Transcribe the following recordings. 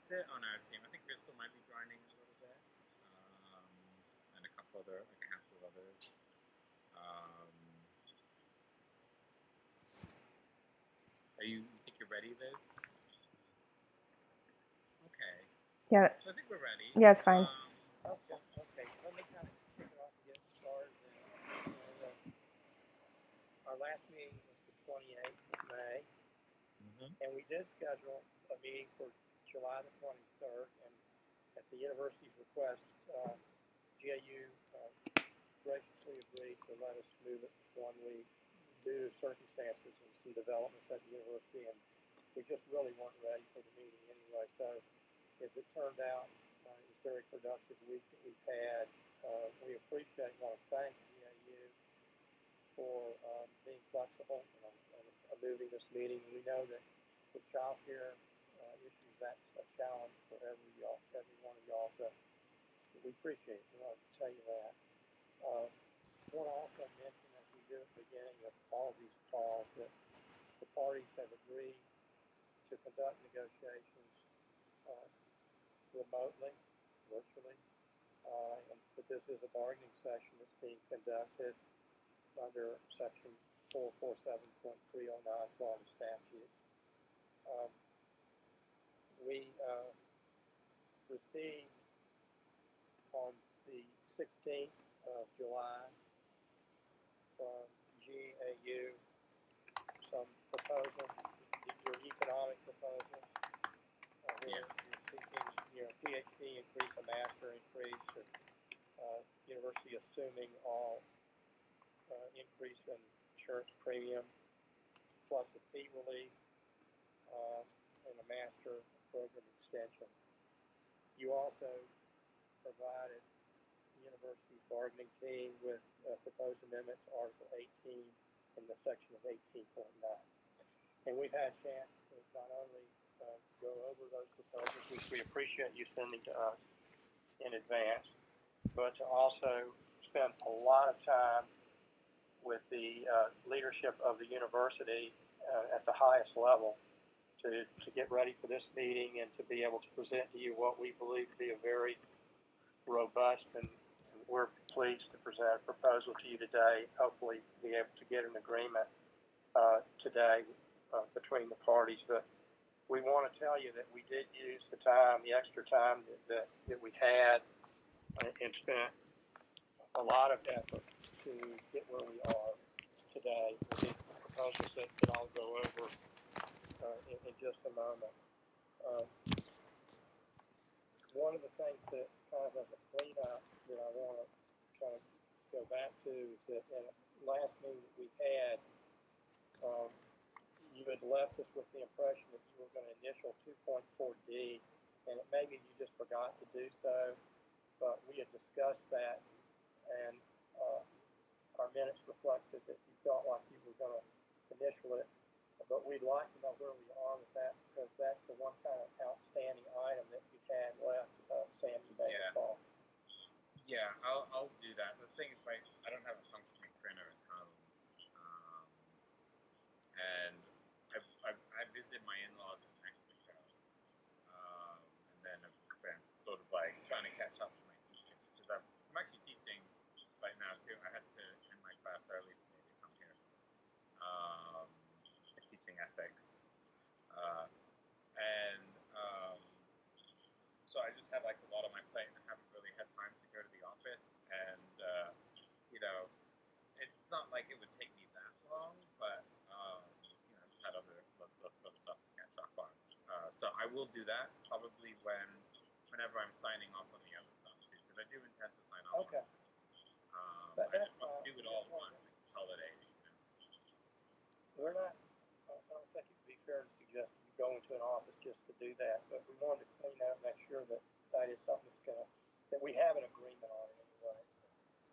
sit on our team. I think Crystal might be joining a little bit, um, and a couple other, like a handful of others. Um, you think you're ready, Liz? Okay. Yeah. So I think we're ready. Yeah, it's fine. Okay. Let me kind of kick it off and get started. Our last meeting was the 28th of May, and we did schedule a meeting for July the 23rd. And at the university's request, GAU graciously agreed to let us move it 1 week due to circumstances and some developments at the university, and we just really weren't ready for the meeting anyway. So, as it turned out, it's a very productive week that we've had. We want to thank GAU for being flexible and moving this meeting. We know that with child care issues, that's a challenge for every one of y'all. So we appreciate it. We want to tell you that. I want to also mention, as we do at the beginning of all of these calls, that the parties have agreed to conduct negotiations remotely, virtually, and that this is a bargaining session that's being conducted under Section 447.309 Florida statute. We received on the 16th of July from GAU some proposals, your economic proposals. You're seeking, PhD increase, a master increase, or university assuming all increase in insurance premium, plus a fee relief, and a master program extension. You also provided the university's bargaining team with proposed amendments to Article 18 in the section of 18.9. And we've had a chance to not only go over those proposals, which we appreciate you sending to us in advance, but to also spend a lot of time with the leadership of the university at the highest level to get ready for this meeting and to be able to present to you what we believe to be a very robust, and we're pleased to present a proposal to you today, hopefully be able to get an agreement today between the parties. But we want to tell you that we did use the time, the extra time that we had, and spent a lot of effort to get where we are today with these proposals that I'll go over in just a moment. One of the things that kind of as a cleanup that I want to kind of go back to is that in the last meeting that we had, you had left us with the impression that you were going to initial 2.4D, and maybe you just forgot to do so, but we had discussed that, and our minutes reflected that you felt like you were going to initial it, but we'd like to know where we are with that, because that's the one kind of outstanding item that we had left. Sam, you may recall. Yeah, I'll do that. The thing is, right, I don't have a functioning printer at home, and I visited my in-laws in Mexico, and then I've been sort of like trying to catch up with my teaching, because I'm actually teaching right now too. I had to end my class early today to come here. Teaching ethics, and so I just had like a lot on my plate, and I haven't really had time to go to the office. And it's not like it would take me that long, but I just had lots of other stuff to catch up on. So I will do that probably whenever I'm signing off on the other stuff too, because I do intend to sign off. Okay. I just want to do it all at once and consolidate it. We're not. I don't think it would be fair to suggest you go into an office just to do that, but we wanted to clean out and make sure that that is something that we have an agreement on it anyway.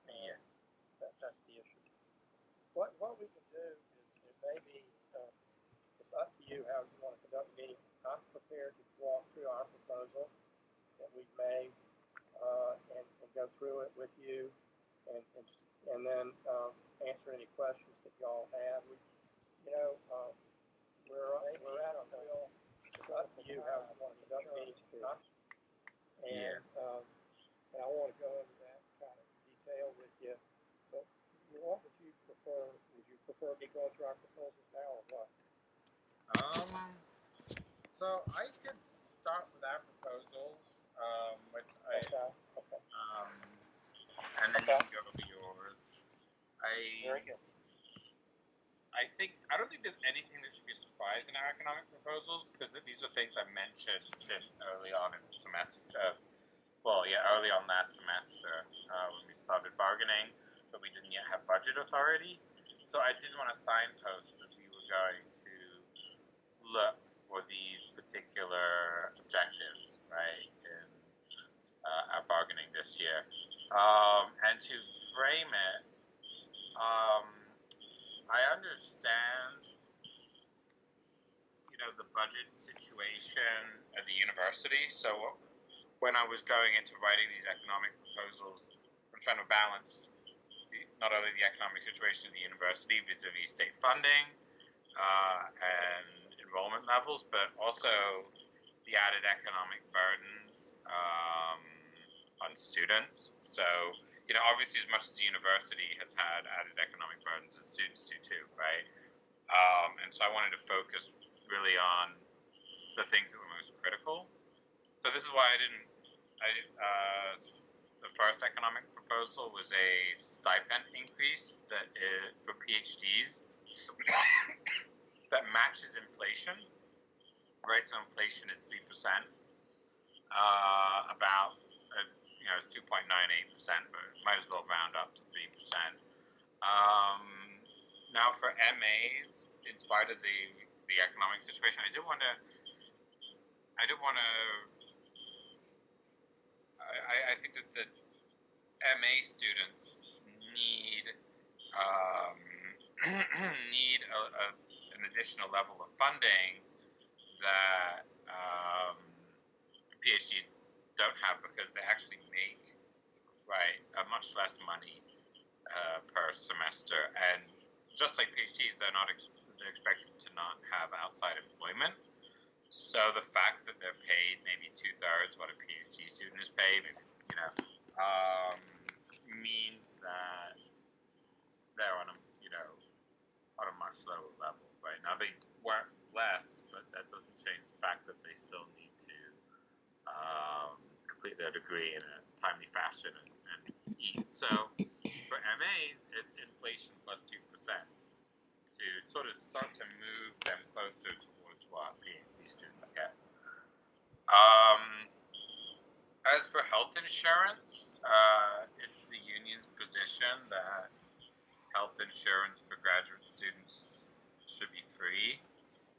Yeah. That's the issue. What we can do is maybe it's up to you how you want to conduct the meeting. I'm prepared to walk through our proposal that we've made and go through it with you, and then answer any questions that y'all have. We're at a real. It's up to you how you want to conduct meetings too. And, and I want to go into that kind of detail with you. But what would you prefer? Would you prefer me going through our proposals now or what? So I could start with our proposals, which Okay. and then you can go over yours. Very good. I don't think there's anything that should be a surprise in our economic proposals, because these are things I've mentioned since early on in the semester. Early on last semester when we started bargaining, but we didn't yet have budget authority. So I did want to signpost that we were going to look for these particular objectives, right, in our bargaining this year. And to frame it, I understand, the budget situation at the university. So when I was going into writing these economic proposals, I'm trying to balance not only the economic situation of the university vis-a-vis state funding and enrollment levels, but also the added economic burdens on students. So, obviously as much as the university has had added economic burdens, as students do too, right? And so I wanted to focus really on the things that were most critical. So this is why the first economic proposal was a stipend increase that is for PhDs that matches inflation, right? So inflation is 3%, it's 2.98%, but might as well round up to 3%. Now for MAs, in spite of the economic situation, I think that the MA students need need an additional level of funding that PhDs don't have, because they actually make much less money per semester, and just like PhDs, they're expected to not have outside employment. So the fact that they're paid maybe 2/3 what a PhD student is paid, means that they're on a much lower level. Right now, they work less, but that doesn't change the fact that they still need to complete their degree in a timely fashion and eat. So for MAs, it's inflation plus 2% to sort of start to move them closer towards what PhD students get. As for health insurance, it's the union's position that health insurance for graduate students should be free.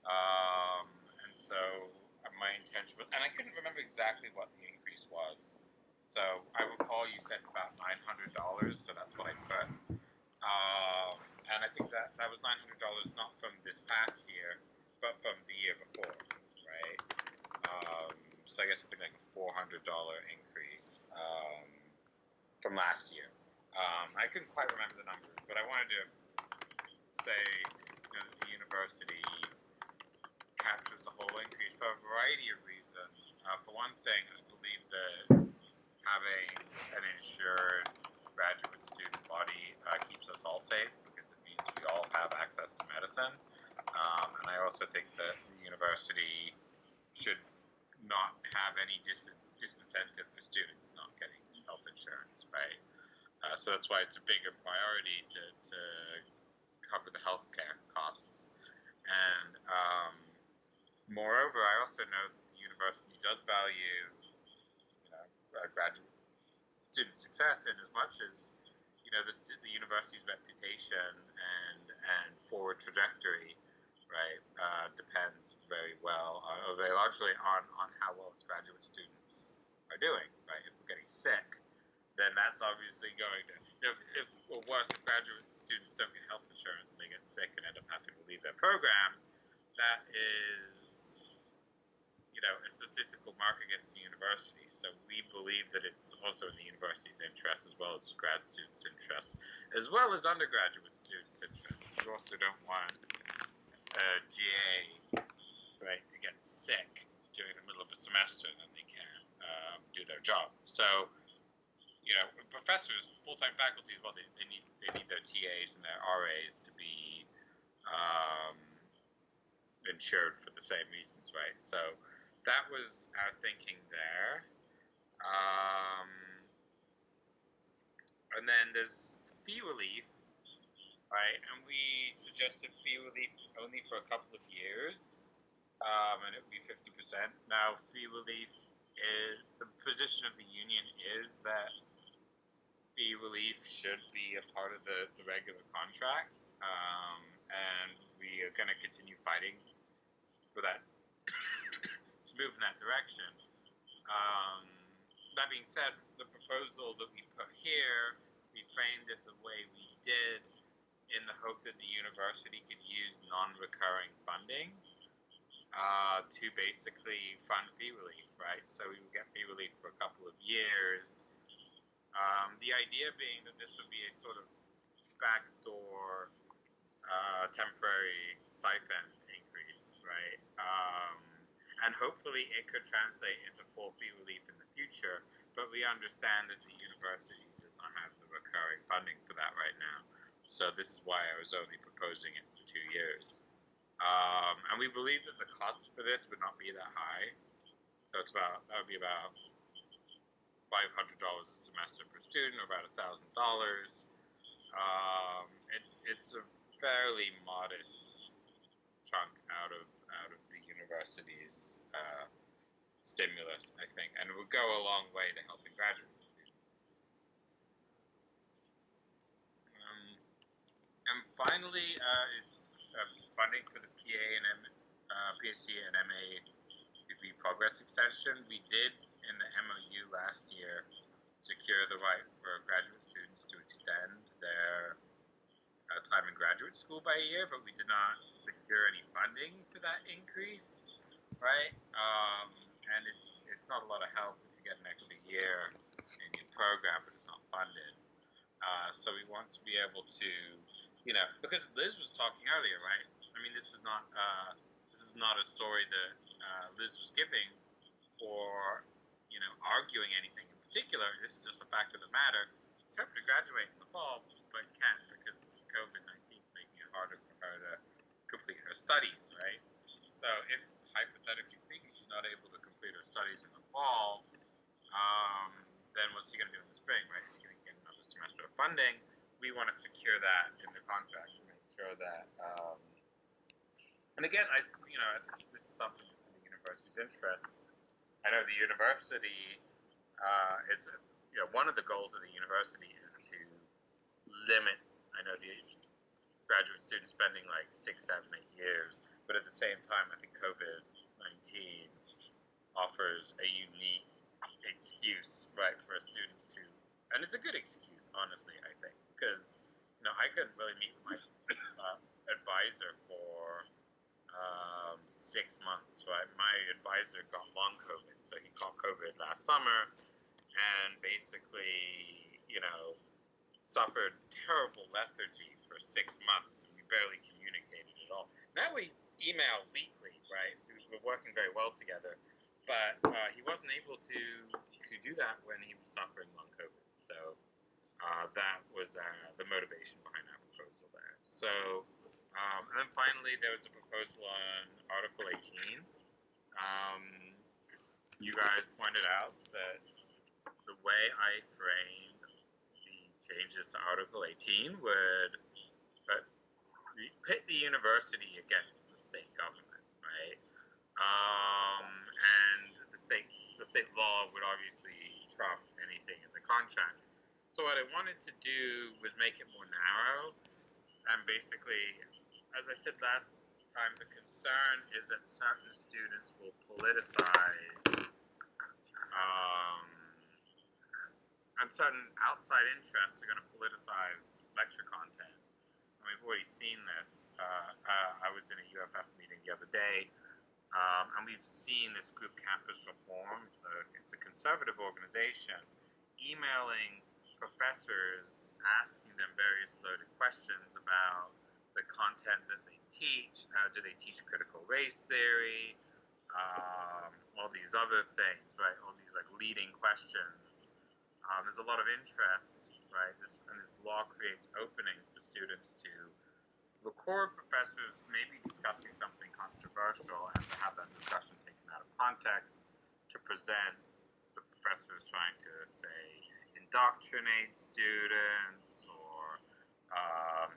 And so my intention was, and I couldn't remember exactly what the increase was. So I recall you said about $900, so that's what I put. And I think that was $900 not from this past year, but from the year before, right? So I guess something like a $400 increase from last year. I couldn't quite remember the numbers, but I wanted to say the university captures the whole increase for a variety of reasons. For one thing, I believe that having an insured graduate student body keeps us all safe, because it means we all have access to medicine. And I also think that the university should not have any disincentive for students not getting health insurance, right? So that's why it's a bigger priority to cover the healthcare costs. And moreover, I also know that the university does value, graduate student success, in as much as the university's reputation and forward trajectory, right, depends very largely on how well its graduate students are doing, right? If we're getting sick, then that's obviously going to, if graduate students don't get health insurance and they get sick and end up having to leave their program, that is, a statistical mark against the university. So we believe that it's also in the university's interest, as well as grad students' interest, as well as undergraduate students' interest. You also don't want a GA, right, to get sick during the middle of the semester, then they can't do their job. So, professors, full-time faculty as well, they need their TAs and their RAs to be insured for the same reasons, right? So that was our thinking there. And then there's fee relief, right? And we suggested fee relief only for a couple of years, and it would be 50%. Now, fee relief is, the position of the union is that fee relief should be a part of the regular contract, and we are going to continue fighting for that to move in that direction. That being said, the proposal that we put here, we framed it the way we did in the hope that the university could use non-recurring funding to basically fund fee relief, right? So we would get fee relief for a couple of years. The idea being that this would be a sort of backdoor temporary stipend increase, right? And hopefully it could translate into full fee relief in the future, but we understand that the university does not have the recurring funding for that right now. So this is why I was only proposing it for 2 years. And we believe that the cost for this would not be that high. So that would be about $500 a semester per student, or about $1,000. It's a fairly modest chunk out of the university's stimulus, I think, and it would go a long way to helping graduate students. And finally, funding for the PhD and MA degree progress extension. We did in the MOU last year secure the right for graduate students to extend their time in graduate school by a year, but we did not secure any funding for that increase, right? And it's not a lot of help if you get an extra year in your program, but it's not funded. So we want to be able to, because Liz was talking earlier, right? I mean, this is not a story that Liz was giving or arguing anything in particular. This is just a fact of the matter. She's hoping to graduate in the fall, but can't because COVID-19 is making it harder for her to complete her studies, right? So if, hypothetically speaking, she's not able to complete her studies in the fall, then what's she going to do in the spring, right? She's going to get another semester of funding. We want to secure that in the contract to make sure that, and again, I think this is something that's in the university's interest. I know the university, one of the goals of the university is to limit, I know the graduate students spending like 6, 7, 8 years, but at the same time, I think COVID-19 offers a unique excuse, right, for a student to, and it's a good excuse, honestly, I think, because, I couldn't really meet with my advisor for 6 months, right? My advisor got long COVID, so he caught COVID last summer, and basically, suffered terrible lethargy for 6 months, and we barely communicated at all. Now we email weekly, right? We're working very well together, but he wasn't able to do that when he was suffering long COVID. So that was the motivation behind our proposal there. So, and then finally, there was a proposal on Article 18. You guys pointed out that the way I framed the changes to Article 18 would pit the university against the state government, right? And the state law would obviously trump anything in the contract. So what I wanted to do was make it more narrow, and basically, as I said last time, the concern is that certain students will politicize, and certain outside interests are going to politicize lecture content. And we've already seen this. I was in a UFF meeting the other day, and we've seen this group, Campus Reform. It's a conservative organization, emailing professors, asking them various loaded questions about the content that they teach. Do they teach critical race theory? all these other things, right? All these like leading questions. There's a lot of interest, right? This law creates opening for students to record professors maybe discussing something controversial and to have that discussion taken out of context, to present the professors trying to, say, indoctrinate students or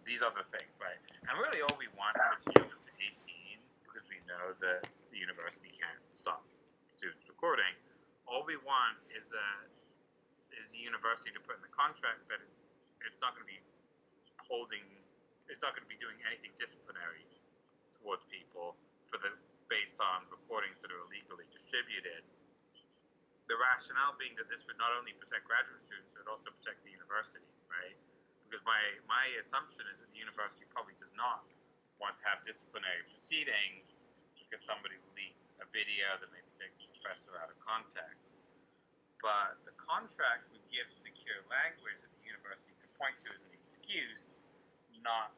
these other things, right? And really all we want is to use to 18, because we know that the university can't stop students recording. All we want is the university to put in the contract that it's not going to be it's not going to be doing anything disciplinary towards people based on recordings that are illegally distributed. The rationale being that this would not only protect graduate students, but also protect the university, right? Because my assumption is that the university probably does not want to have disciplinary proceedings because somebody leaks a video that maybe takes a professor out of context. But the contract would give secure language that the university could point to as an excuse not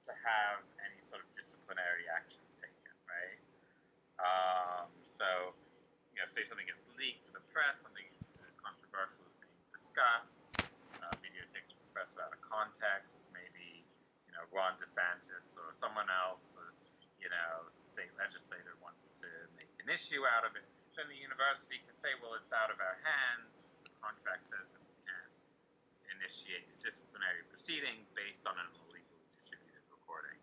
to have any sort of disciplinary actions taken, right? So, say something gets leaked to the press, something controversial is being discussed, video takes a professor out of context, maybe, Ron DeSantis or someone else, state legislator wants to make an issue out of it, then the university can say, well, it's out of our hands. The contract says that we can't initiate a disciplinary proceeding based on an illegally distributed recording.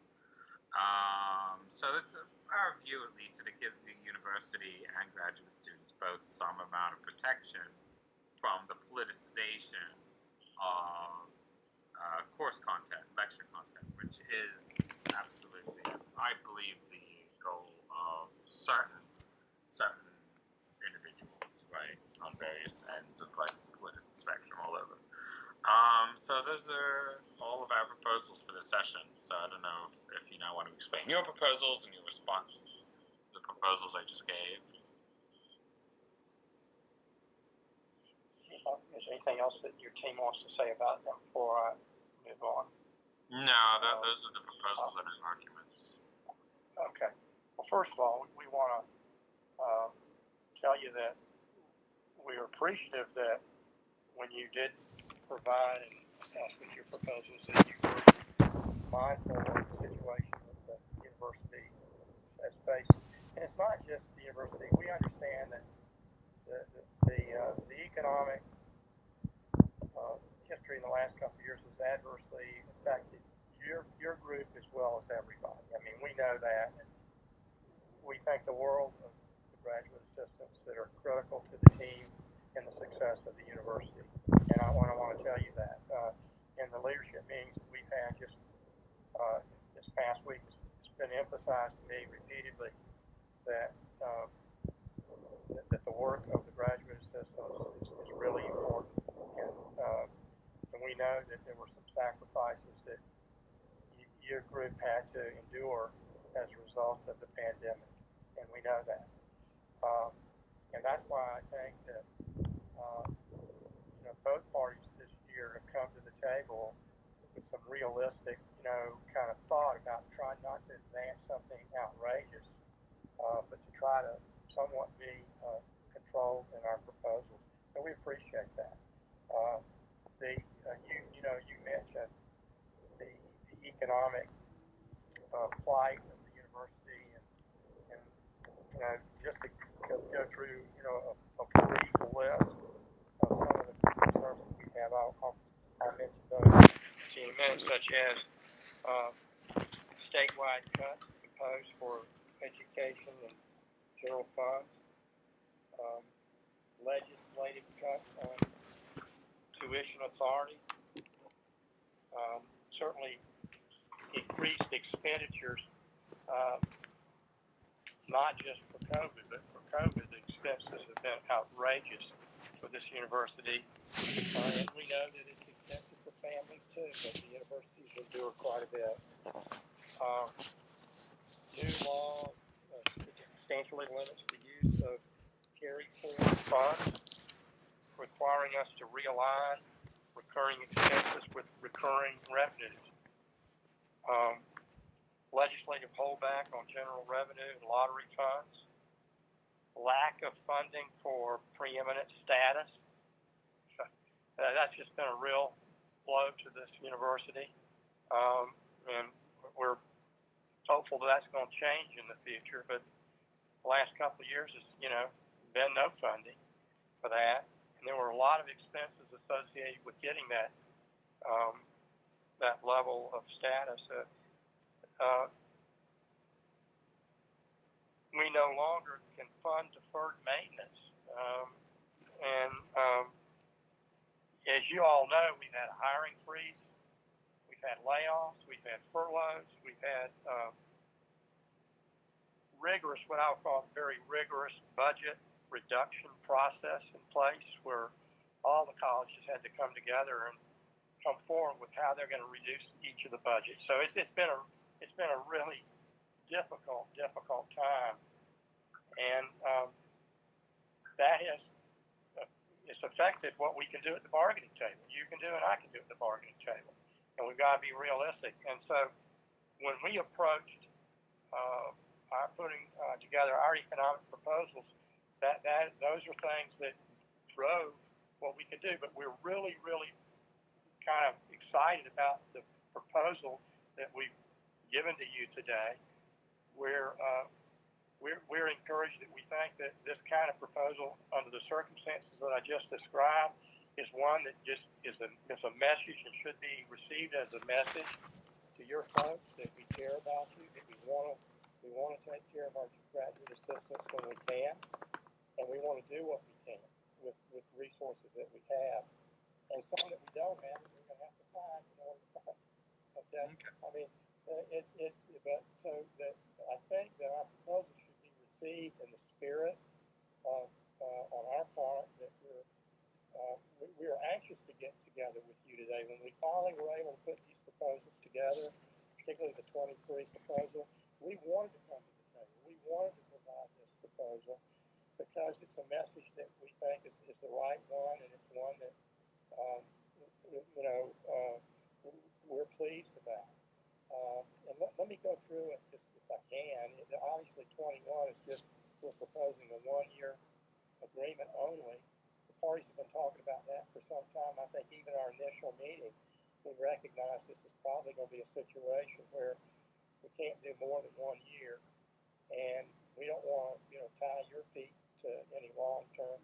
So it's our view, at least, that it gives the university and graduate students both some amount of protection from the politicization of course content, lecture content, which is absolutely, I believe, the goal of certain individuals, right, on various ends of like the political spectrum all over. So those are all of our proposals for this session. So I don't know if you now want to explain your proposals and your response to the proposals I just gave. Is there anything else that your team wants to say about them before I move on? No, those are the proposals and arguments. Okay. Well, first of all, we want to tell you that we are appreciative that when you did provide and us with your proposals, that you were mindful of the situation that the university has faced. And it's not just the university. We understand that the economic history in the last couple of years has adversely affected your group as well as everybody. I mean, we know that, and we thank the world of the graduate assistants that are critical to the team and the success of the university. And I want to tell you that in the leadership meetings that we've had just this past week, it's been emphasized to me repeatedly that that the work of the graduate assistants is really important, and we know that there were some sacrifices that your group had to endure as a result of the pandemic, and we know that. And that's why I think that both parties this year have come to the table with some realistic, kind of thought about trying not to advance something outrageous, but to try to somewhat be controlled in our proposals. And we appreciate that. You mentioned the economic plight of the university, and just to go through, a brief list of some of the concerns that we have. I'll mention those in a minute, such as statewide cuts proposed for education and general funds, legislative cuts on tuition authority, certainly increased expenditures, not just for COVID, but for COVID, the expenses have been outrageous for this university. And we know that it's expensive for families too, but the universities endure quite a bit. New law substantially limits the use of carry forward funds, requiring us to realign recurring expenses with recurring revenues. Legislative holdback on general revenue and lottery funds. lack of funding for preeminent status. That's just been a real blow to this university, and we're hopeful that that's going to change in the future. But the last couple of years has, been no funding for that, and there were a lot of expenses associated with getting that that level of status. We no longer can fund deferred maintenance, and as you all know, we've had a hiring freeze, we've had layoffs, we've had furloughs, we've had rigorous, what I would call very rigorous budget reduction process in place where all the colleges had to come together and come forward with how they're going to reduce each of the budgets. So it's been a really difficult time, and that has it's affected what we can do at the bargaining table. You can do and I can do at the bargaining table, and we've got to be realistic. And so when we approached putting together our economic proposals, those are things that drove what we could do. But we're really kind of excited about the proposal that we've given to you today. We're encouraged that we think that this kind of proposal, under the circumstances that I just described, is one that just is a message and should be received as a message to your folks that we care about you, that we want to take care of our graduate assistants when we can, and we want to do what we can with resources that we have, and some that we don't have, we're going to have to find in order to find. Okay? I mean, but so that I think that our proposal should be received in the spirit of on our part that we are anxious to get together with you today. When we finally were able to put these proposals together, particularly the 23 proposal, we wanted to come to the table. We wanted to provide this proposal because it's a message that we think is the right one, and it's one that we're pleased about. And let me go through it just if I can. Obviously, 21 is just we're proposing a one-year agreement only. The parties have been talking about that for some time. I think even our initial meeting, we recognized this is probably going to be a situation where we can't do more than 1 year, and we don't want to, tie your feet to any long-term,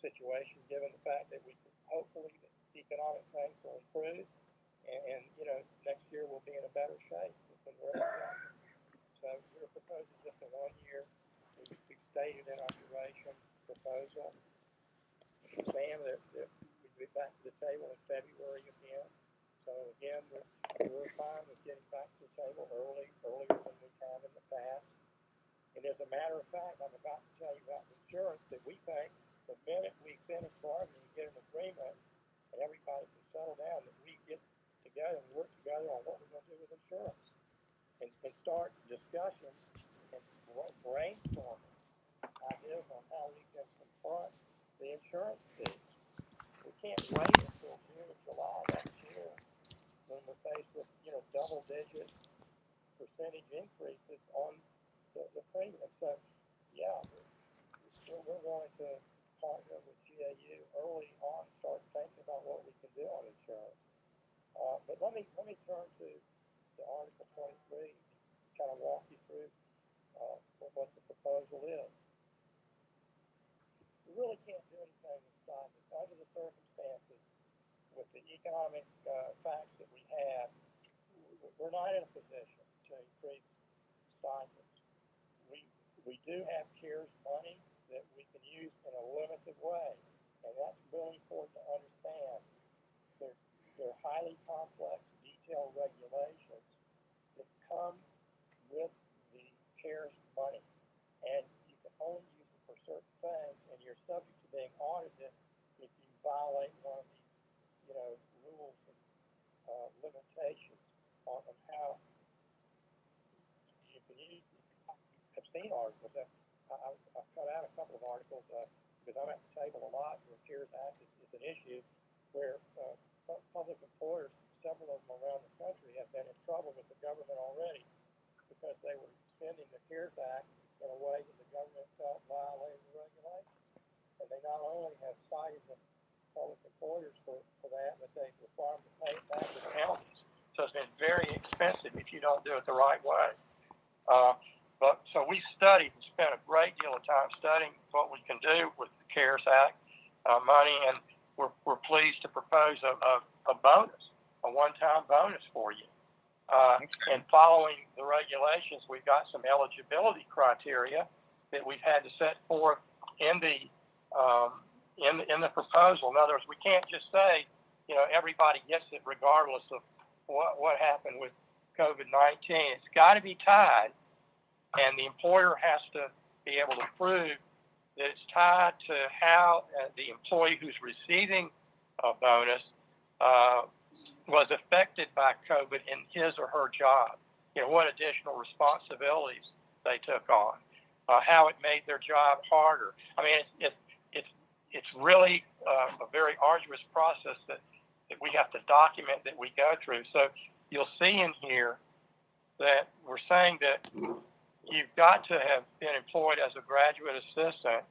situation. Given the fact that we hopefully the economic things will improve, and next year we'll be in a better shape than we're at. So we're proposing just a 1 year. We've stated in our duration proposal, Sam, that we'd be back to the table in February again. So again, we're fine with getting back to the table earlier than we have in the past. And as a matter of fact, I'm about to tell you about the insurance that we think the minute we finish bargaining and get an agreement and everybody can settle down, that we get together and work together on what we're going to do with insurance and start discussions and brainstorming ideas on how we can confront the insurance fees. We can't wait until June or July next year when we're faced with, double-digit percentage increases on the premium. So, yeah, we're going to partner with GAU early on, start thinking about what we can do on insurance. But let me turn to Article 23, kind of walk you through what the proposal is. We really can't do anything inside this. Under the circumstances, with the economic facts that we have, we're not in a position to increase stipends. We do have CARES money that we can use in a limited way, and that's really important to understand. They're highly complex, detailed regulations that come with the CARES money, and you can only use it for certain things, and you're subject to being audited if you violate one of these, rules and limitations on how you can use. I've seen articles. I've cut out a couple of articles because I'm at the table a lot where CARES Act is an issue where public employers, several of them around the country, have been in trouble with the government already because they were spending the CARES Act in a way that the government felt violated the regulations. And they not only have cited the public employers for that, but they require them to pay it back with penalties. So it's been very expensive if you don't do it the right way. But so we studied and spent a great deal of time studying what we can do with the CARES Act money, and we're pleased to propose a bonus, a one-time bonus for you. And following the regulations, we've got some eligibility criteria that we've had to set forth in the proposal. In other words, we can't just say, everybody gets it regardless of what happened with COVID-19. It's got to be tied, and the employer has to be able to prove that it's tied to how the employee who's receiving a bonus was affected by COVID in his or her job. What additional responsibilities they took on, how it made their job harder. I mean, it's really a very arduous process that we have to document, that we go through. So you'll see in here that we're saying that you've got to have been employed as a graduate assistant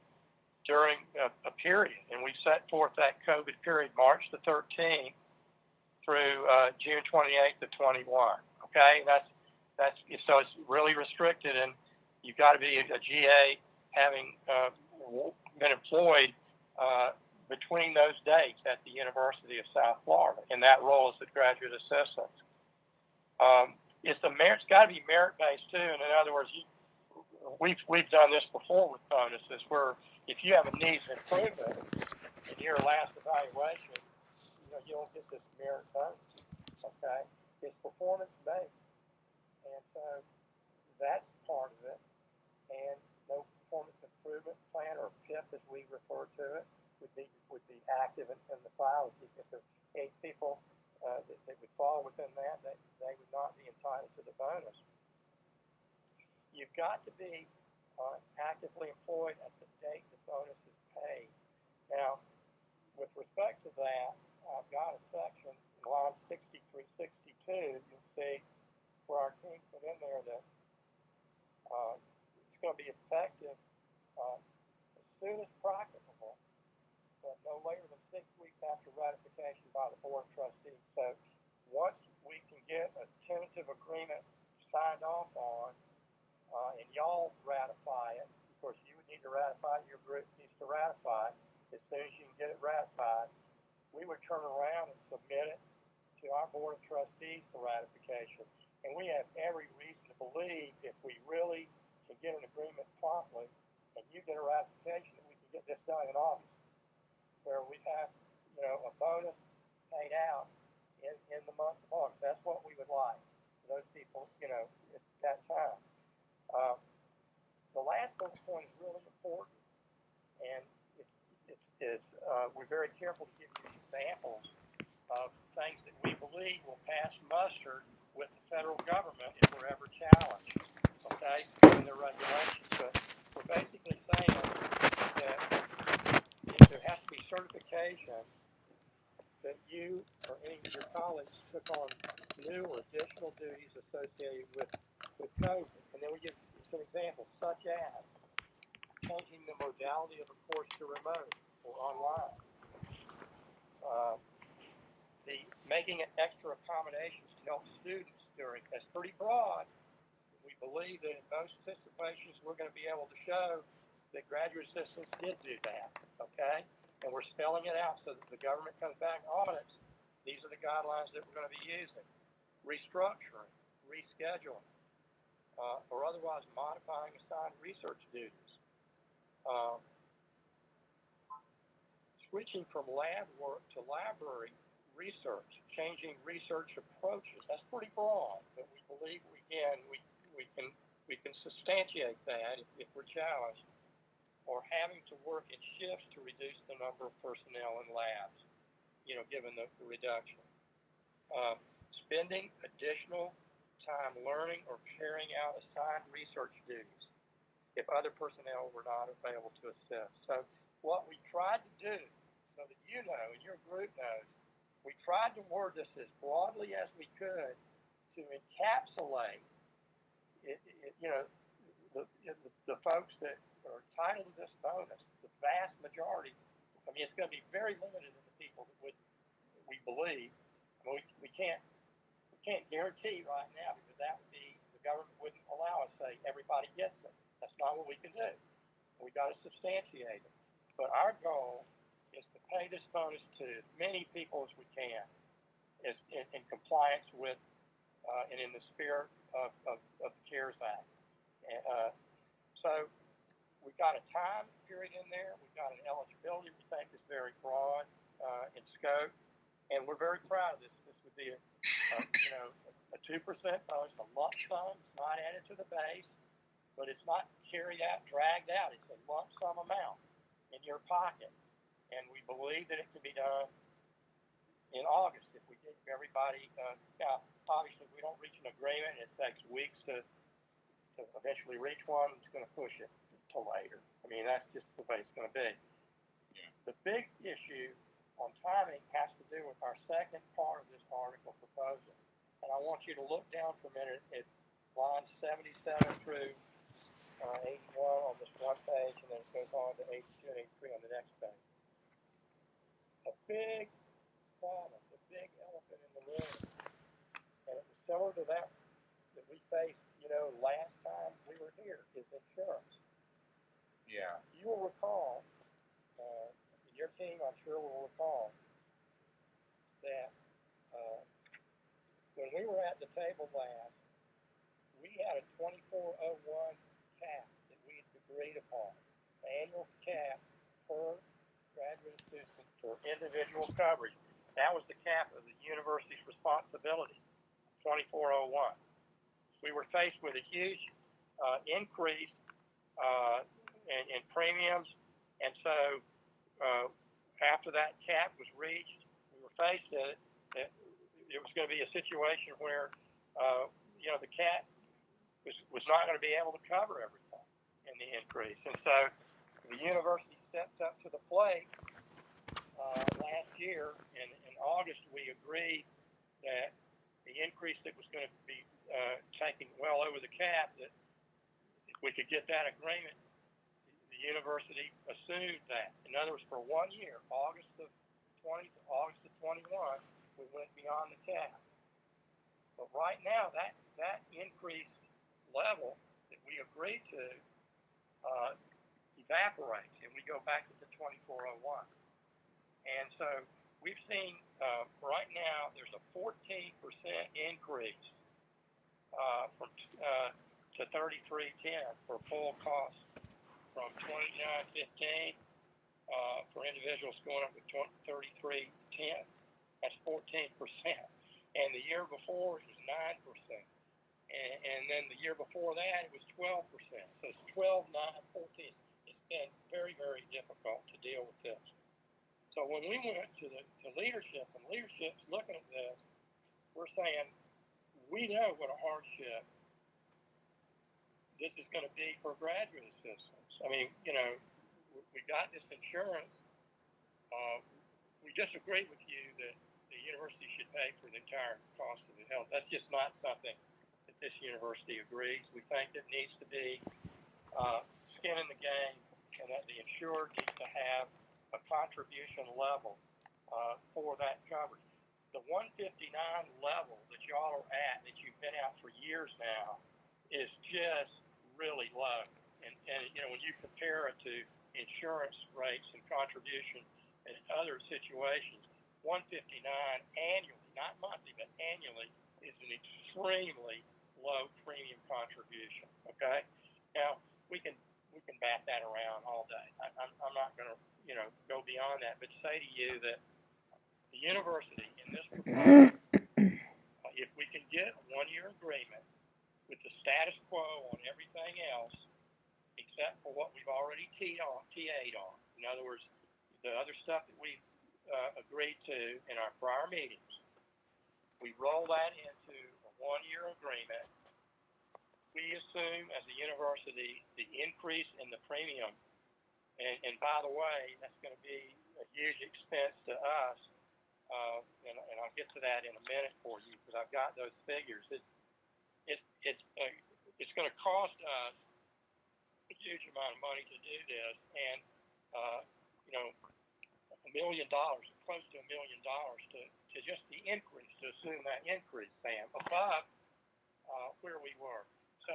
during a period, and we set forth that COVID period, March the 13th through June 28th to 21. Okay, that's so it's really restricted, and you've got to be a GA having been employed between those dates at the University of South Florida, and that role is the graduate assistant. It's got to be merit-based too, and in other words, we've done this before with bonuses, where if you have a needs improvement in your last evaluation, you don't get this merit bonus. Okay, it's performance-based, and so that's part of it. And no performance improvement plan, or PIP as we refer to it, would be active in the file. If there are 8 people that would fall within that, they would not be entitled to the bonus. You've got to be actively employed at the date the bonus is paid. Now, with respect to that, I've got a section, line 60 through 62, you'll see where our team put in there that it's going to be effective as soon as practicable, but no later than 6 weeks after ratification by the Board of Trustees. So once we can get a tentative agreement signed off on, and y'all ratify it, of course you would need to ratify it, your group needs to ratify it. As soon as you can get it ratified, we would turn around and submit it to our Board of Trustees for ratification. And we have every reason to believe, if we really can get an agreement promptly, and you get a ratification, that we can get this done in August, where we have, a bonus paid out in the month of August. That's what we would like for those people, at that time. The last bullet point is really important, and we're very careful to give you examples of things that we believe will pass muster with the federal government if we're ever challenged, okay, in their regulations. But we're basically saying that if there has to be certification that you or any of your colleagues took on new or additional duties associated with COVID. And then we give some examples, such as changing the modality of a course to remote or online, the making extra accommodations to help students during. That's pretty broad. We believe that in most situations we're going to be able to show that graduate assistants did do that, okay? And we're spelling it out so that the government comes back and audits. These are the guidelines that we're going to be using. Restructuring, rescheduling, or otherwise modifying assigned research duties. Switching from lab work to library research, changing research approaches. That's pretty broad, but we believe we can substantiate that if we're challenged. Or having to work in shifts to reduce the number of personnel in labs, given the reduction. Spending additional time learning or carrying out assigned research duties if other personnel were not available to assist. So what we tried to do, so that you know and your group knows, we tried to word this as broadly as we could to encapsulate the folks that are entitled to this bonus, the vast majority, I mean, it's going to be very limited in the people that we believe. I mean, we can't guarantee right now because that would be, the government wouldn't allow us to say everybody gets it. That's not what we can do. We got to substantiate it. But our goal is to pay this bonus to as many people as we can, in compliance with and in the spirit of the CARES Act. So we've got a time period in there. We've got an eligibility we think is very broad in scope, and we're very proud of this. This would be a 2% bonus, a lump sum. It's not added to the base, but it's not carried out, dragged out. It's a lump sum amount in your pocket, and we believe that it can be done in August if we give everybody. Now, obviously, if we don't reach an agreement, it takes weeks to eventually reach one. It's going to push it to later. I mean, that's just the way it's going to be. Yeah. The big issue on timing has to do with our second part of this article proposal. And I want you to look down for a minute at lines 77 through 81 on this one page, and then it goes on to 82 and 83 on the next page. A big problem, the big elephant in the room, and it was similar to that we faced, last time we were here, is insurance. Yeah. You will recall, your team, I'm sure, will recall that when we were at the table last, we had a 2401 cap that we had agreed upon, annual cap per graduate assistant for individual coverage. That was the cap of the university's responsibility, 2401. We were faced with a huge increase in premiums, and so after that cap was reached, we were faced that it was going to be a situation where the cap was not going to be able to cover everything in the increase, and so the university stepped up to the plate last year. In August, we agreed that the increase that was going to be taking well over the cap, that if we could get that agreement, the university assumed that. In other words, for 1 year, August of 20 to August of 21, we went beyond the cap. But right now, that increased level that we agreed to evaporates, and we go back to the 2401. And so we've seen right now there's a 14% increase to 3310 for full cost, from 2915 for individuals going up to 3310. That's 14%. And the year before it was 9%. And then the year before that it was 12%. So it's 12, 9, 14. It's been very, very difficult to deal with this. So when we went to leadership, and leadership's looking at this, we're saying, we know what a hardship this is going to be for graduate assistants. I mean, we got this insurance. We disagree with you that the university should pay for the entire cost of the health. That's just not something that this university agrees. We think it needs to be skin in the game, and that the insured needs to have a contribution level for that coverage. The 159 level that y'all are at, that you've been at for years now, is just really low. And when you compare it to insurance rates and contribution in other situations, 159 annually, not monthly, but annually, is an extremely low premium contribution. Okay? Now, we can bat that around all day. I'm not going to go beyond that, but say to you that the university in this proposal, if we can get a 1-year agreement with the status quo on everything else, except for what we've already TA'd on. In other words, the other stuff that we've agreed to in our prior meetings, we roll that into a 1-year agreement. We assume, as a university, the increase in the premium, and by the way, that's going to be a huge expense to us, and I'll get to that in a minute for you, because I've got those figures. It's going to cost us a huge amount of money to do this, and uh, you know, $1 million, close to $1 million to just the increase, to assume that increase, Sam, above where we were. So,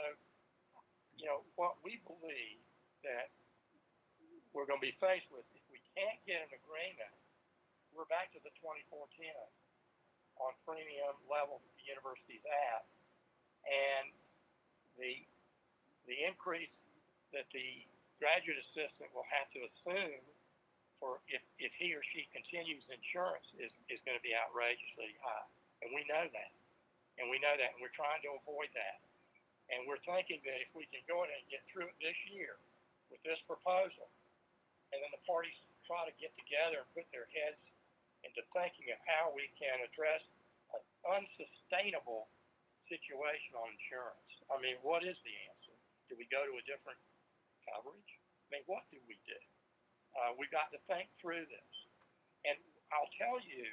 you know, what we believe that we're going to be faced with, if we can't get an agreement, we're back to the 2410 on premium level that the university's at, and the increase that the graduate assistant will have to assume for if he or she continues insurance is going to be outrageously high. And we know that. And we're trying to avoid that. And we're thinking that if we can go ahead and get through it this year with this proposal, and then the parties try to get together and put their heads into thinking of how we can address an unsustainable situation on insurance. I mean, what is the answer? Do we go to a different coverage? I mean, what do we do? We've got to think through this. And I'll tell you,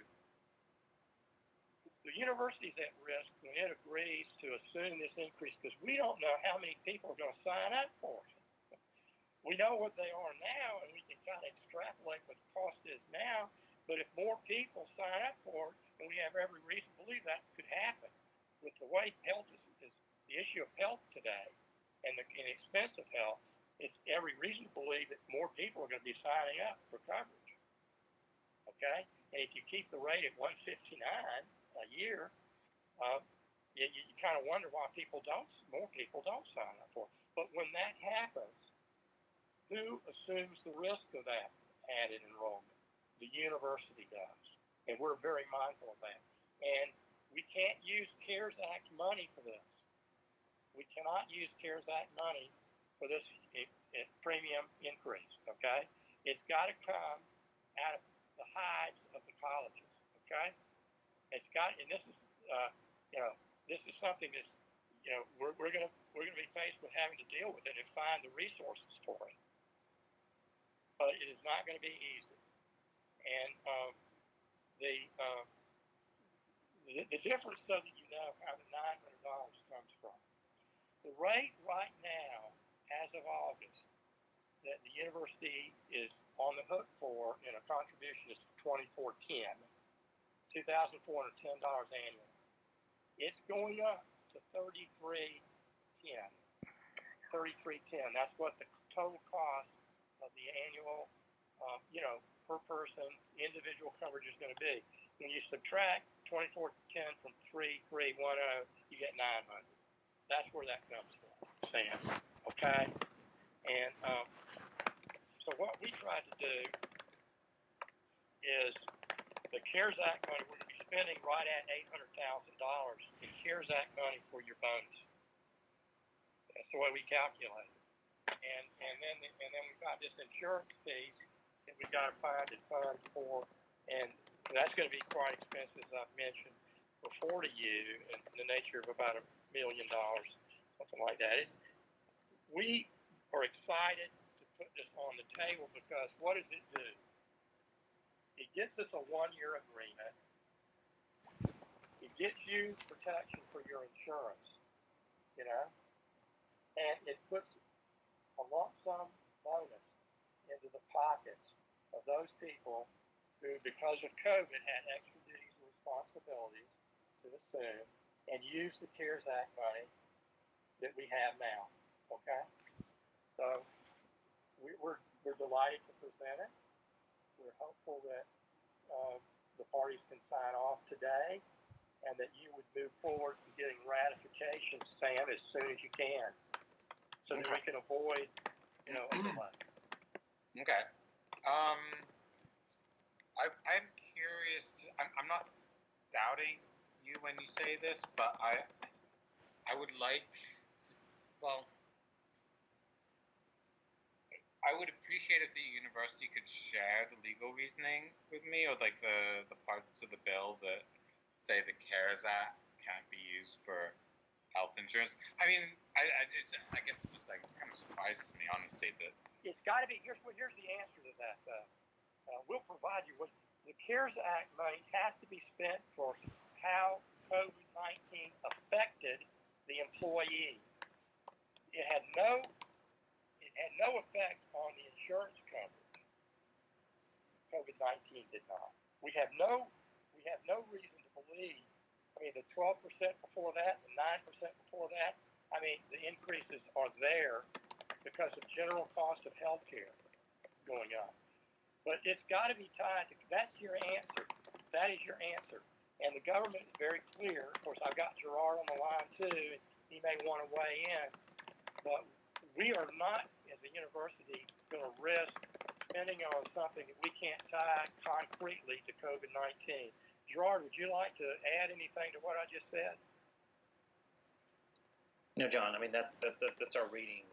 the university's at risk when it agrees to assume this increase because we don't know how many people are going to sign up for it. We know what they are now, and we can kind of extrapolate what the cost is now, but if more people sign up for it, and we have every reason to believe that could happen, with the way health is the issue of health today and the expense of health, it's every reason to believe that more people are going to be signing up for coverage. Okay? And if you keep the rate at $159 a year, you kind of wonder why more people don't sign up for it. But when that happens, who assumes the risk of that added enrollment? The university does. And we're very mindful of that. And we can't use CARES Act money for this. We cannot use CARES Act money for this premium increase, okay? It's got to come out of the hides of the colleges, okay? And this is, this is something that's, we're going to be faced with having to deal with it and find the resources for it. But it is not going to be easy. And the difference, so that you know how the $900 comes from. The rate right now, as of August, that the university is on the hook for in a contribution is $2,410 annually. It's going up to $3,310. That's what the total cost of the annual, per person, individual coverage is going to be. When you subtract $2,410 from $3,310, you get $900. That's where that comes from, Sam. Okay? And so what we try to do is the CARES Act money, we're going to be spending right at $800,000 in CARES Act money for your bonus. That's the way we calculate it. And then we've got this insurance piece that we've got to find and fund for, and that's going to be quite expensive, as I've mentioned before to you, in the nature of about $1 million, something like that. We are excited to put this on the table because what does it do? It gets us a one-year agreement. It gets you protection for your insurance, and it puts a lump sum bonus into the pockets of those people who, because of COVID, had extra duties and responsibilities to assume and use the CARES Act money that we have now. Okay? So we're delighted to present it. We're hopeful that the parties can sign off today and that you would move forward to getting ratification, Sam, as soon as you can so that we can avoid, a delay. Okay. I'm curious. I'm not doubting you when you say this, but I would like. Well, I would appreciate if the university could share the legal reasoning with me, or like the parts of the bill that say the CARES Act can't be used for health insurance. I mean, I guess it just like kind of surprises me, honestly, that it's got to be. Here's the answer to that. We'll provide you with the CARES Act money has to be spent for how COVID-19 affected the employee. It had no effect on the insurance coverage. COVID-19 did not. We have no reason to believe. I mean, the 12% before that, the 9% before that. I mean, the increases are there because of general cost of healthcare going up. But it's got to be tied to. That's your answer. That is your answer. And the government is very clear. Of course, I've got Gerard on the line too. He may want to weigh in, but we are not, as a university, going to risk spending on something that we can't tie concretely to COVID-19. Gerard, would you like to add anything to what I just said? No, John. I mean that's our reading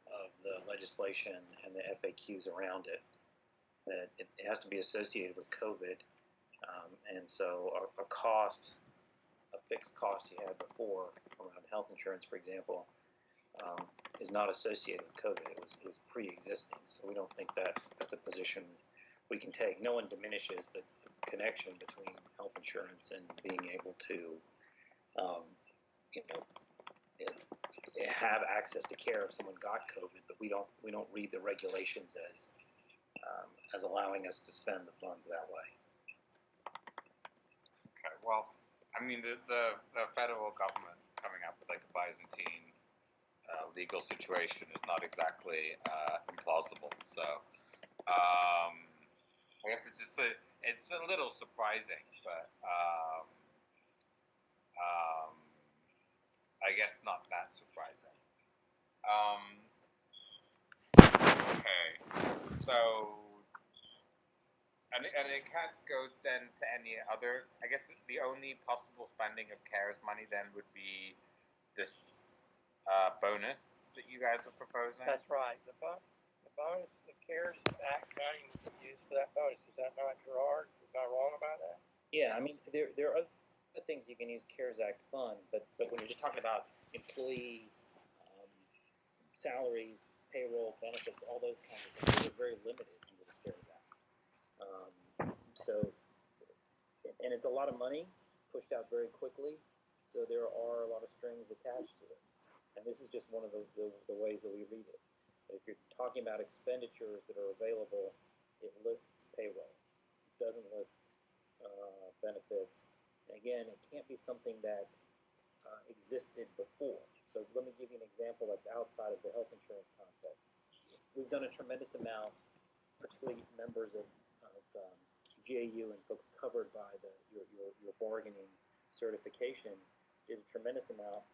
of the legislation and the FAQs around it. That it has to be associated with COVID, and so a cost, a fixed cost you had before around health insurance, for example, is not associated with COVID. It was pre-existing, so we don't think that that's a position we can take. No one diminishes the connection between health insurance and being able to, have access to care if someone got COVID. But we don't read the regulations as allowing us to spend the funds that way. Okay. Well, I mean, the federal government coming up with like a Byzantine legal situation is not exactly implausible. So I guess it's a little surprising, but I guess not that surprising. Okay, so and it can't go then to any other. I guess the only possible spending of CARES money then would be this bonus that you guys are proposing. That's right. The bonus, the CARES Act money was used for that bonus. Is that not, Gerard? Am I wrong about that? Yeah, I mean there are other things you can use CARES Act fund, but when you're just talking about employee salaries, payroll, benefits, all those kinds of things, those are very limited under the CARES Act. And it's a lot of money pushed out very quickly, so there are a lot of strings attached to it. And this is just one of the ways that we read it. If you're talking about expenditures that are available, it lists payroll. It doesn't list benefits. And again, it can't be something that existed before. So let me give you an example that's outside of the health insurance context. We've done a tremendous amount, particularly members of GAU and folks covered by your bargaining certification, did a tremendous amount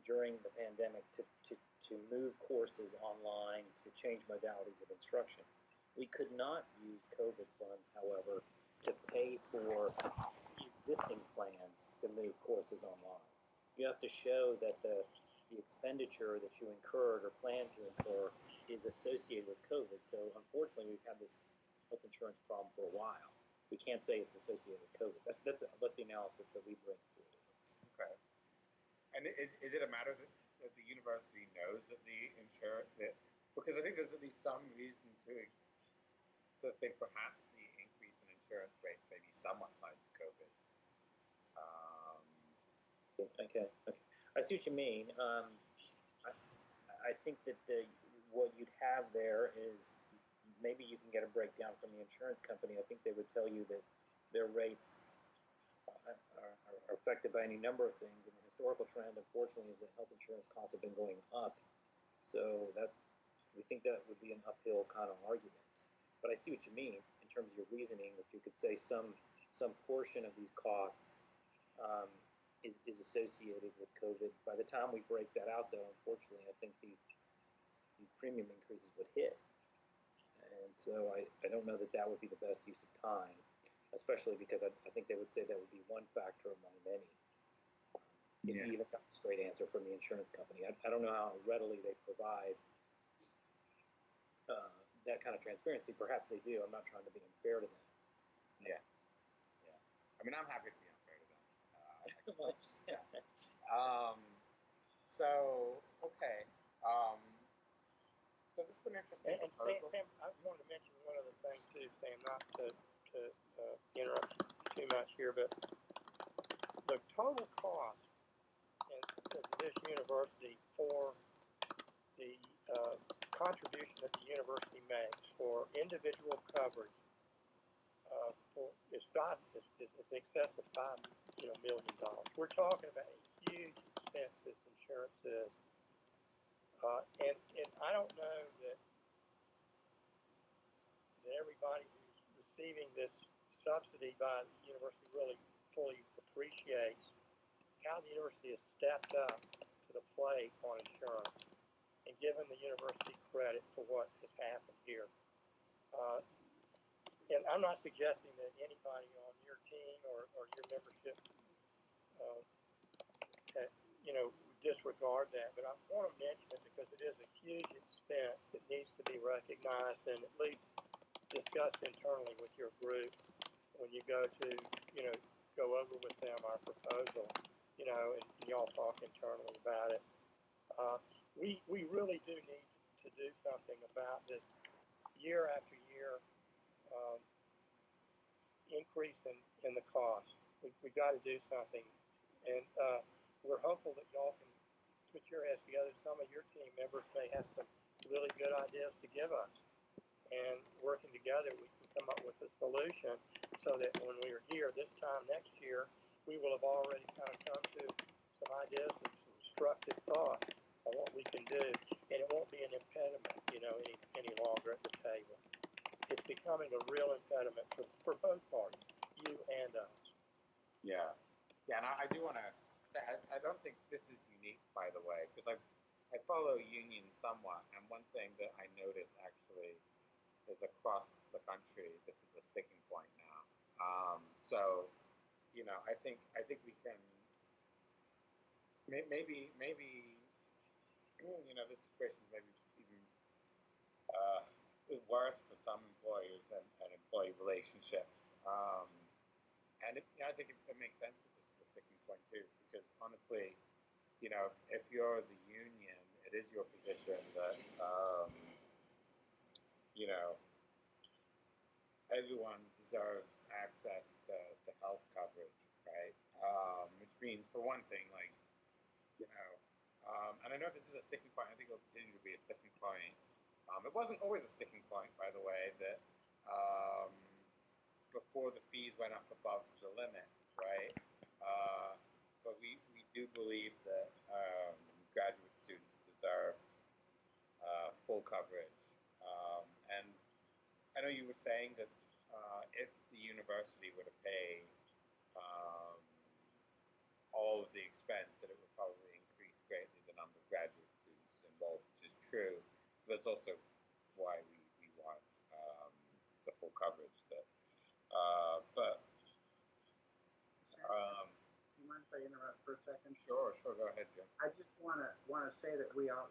during the pandemic to move courses online, to change modalities of instruction. We could not use COVID funds, however, to pay for existing plans to move courses online. You have to show that the expenditure that you incurred or plan to incur is associated with COVID. So unfortunately, we've had this health insurance problem for a while. We can't say it's associated with COVID. That's the analysis that we bring to it, at least. Okay. And is it a matter that the university knows that the insurance, because I think there's at least some reason to think perhaps the increase in insurance rates may be somewhat tied to COVID. Okay. I see what you mean. I think that what you'd have there is maybe you can get a breakdown from the insurance company. I think they would tell you that their rates are affected by any number of things, and the historical trend, unfortunately, is that health insurance costs have been going up. So that we think that would be an uphill kind of argument. But I see what you mean in terms of your reasoning. If you could say some portion of these costs is associated with COVID. By the time we break that out, though, unfortunately, I think these premium increases would hit. And so I don't know that would be the best use of time, especially because I think they would say that would be one factor among many. If you even got a straight answer from the insurance company. I don't know how readily they provide that kind of transparency. Perhaps they do. I'm not trying to be unfair to them. Yeah. I mean, I'm happy to be unfair to them. I understand. So, okay. So this is an interesting proposal. Sam, I wanted to mention one other thing too, Sam, not to interrupt you too much here, but the total cost of this university for the contribution that the university makes for individual coverage is in excess of $5 million. We're talking about a huge expense this insurance is, and I don't know that everybody who's receiving this subsidy by the university really fully appreciates how the university has stepped up to the plate on insurance and given the university credit for what has happened here. And I'm not suggesting that anybody on your team or your membership, disregard that, but I want to mention it because it is a huge expense that needs to be recognized and at least discussed internally with your group when you go to, go over with them our proposal, and y'all talk internally about it. We really do need to do something about this year after year increase in the cost. We got to do something, and we're hopeful that y'all can put your heads together. Some of your team members may have some really good ideas to give us, and working together, we can come up with a solution so that when we are here this time next year, we will have already kind of come to some ideas and some constructive thoughts on what we can do, and it won't be an impediment, any longer at the table. It's becoming a real impediment for both parties, you and us. Yeah, and I do want to say I don't think this is unique, by the way, because I follow unions somewhat, and one thing that I notice actually is across the country, this is a sticking point now. So, I think we can maybe this situation maybe even is worse for some employers and employee relationships. And I think it makes sense that this is a sticking point too, because honestly, if you're the union, it is your position that everyone deserves access to health coverage, right? Which means, for one thing, and I know this is a sticking point. I think it'll continue to be a sticking point. It wasn't always a sticking point, by the way, that before the fees went up above the limit, right? But we do believe that graduate students deserve full coverage. And I know you were saying that if the university were to pay all of the expense, that it would probably increase greatly the number of graduate students involved, which is true. That's also why we want the full coverage. Do you mind if I interrupt for a second? Sure. Go ahead, Jim. I just want to say that we are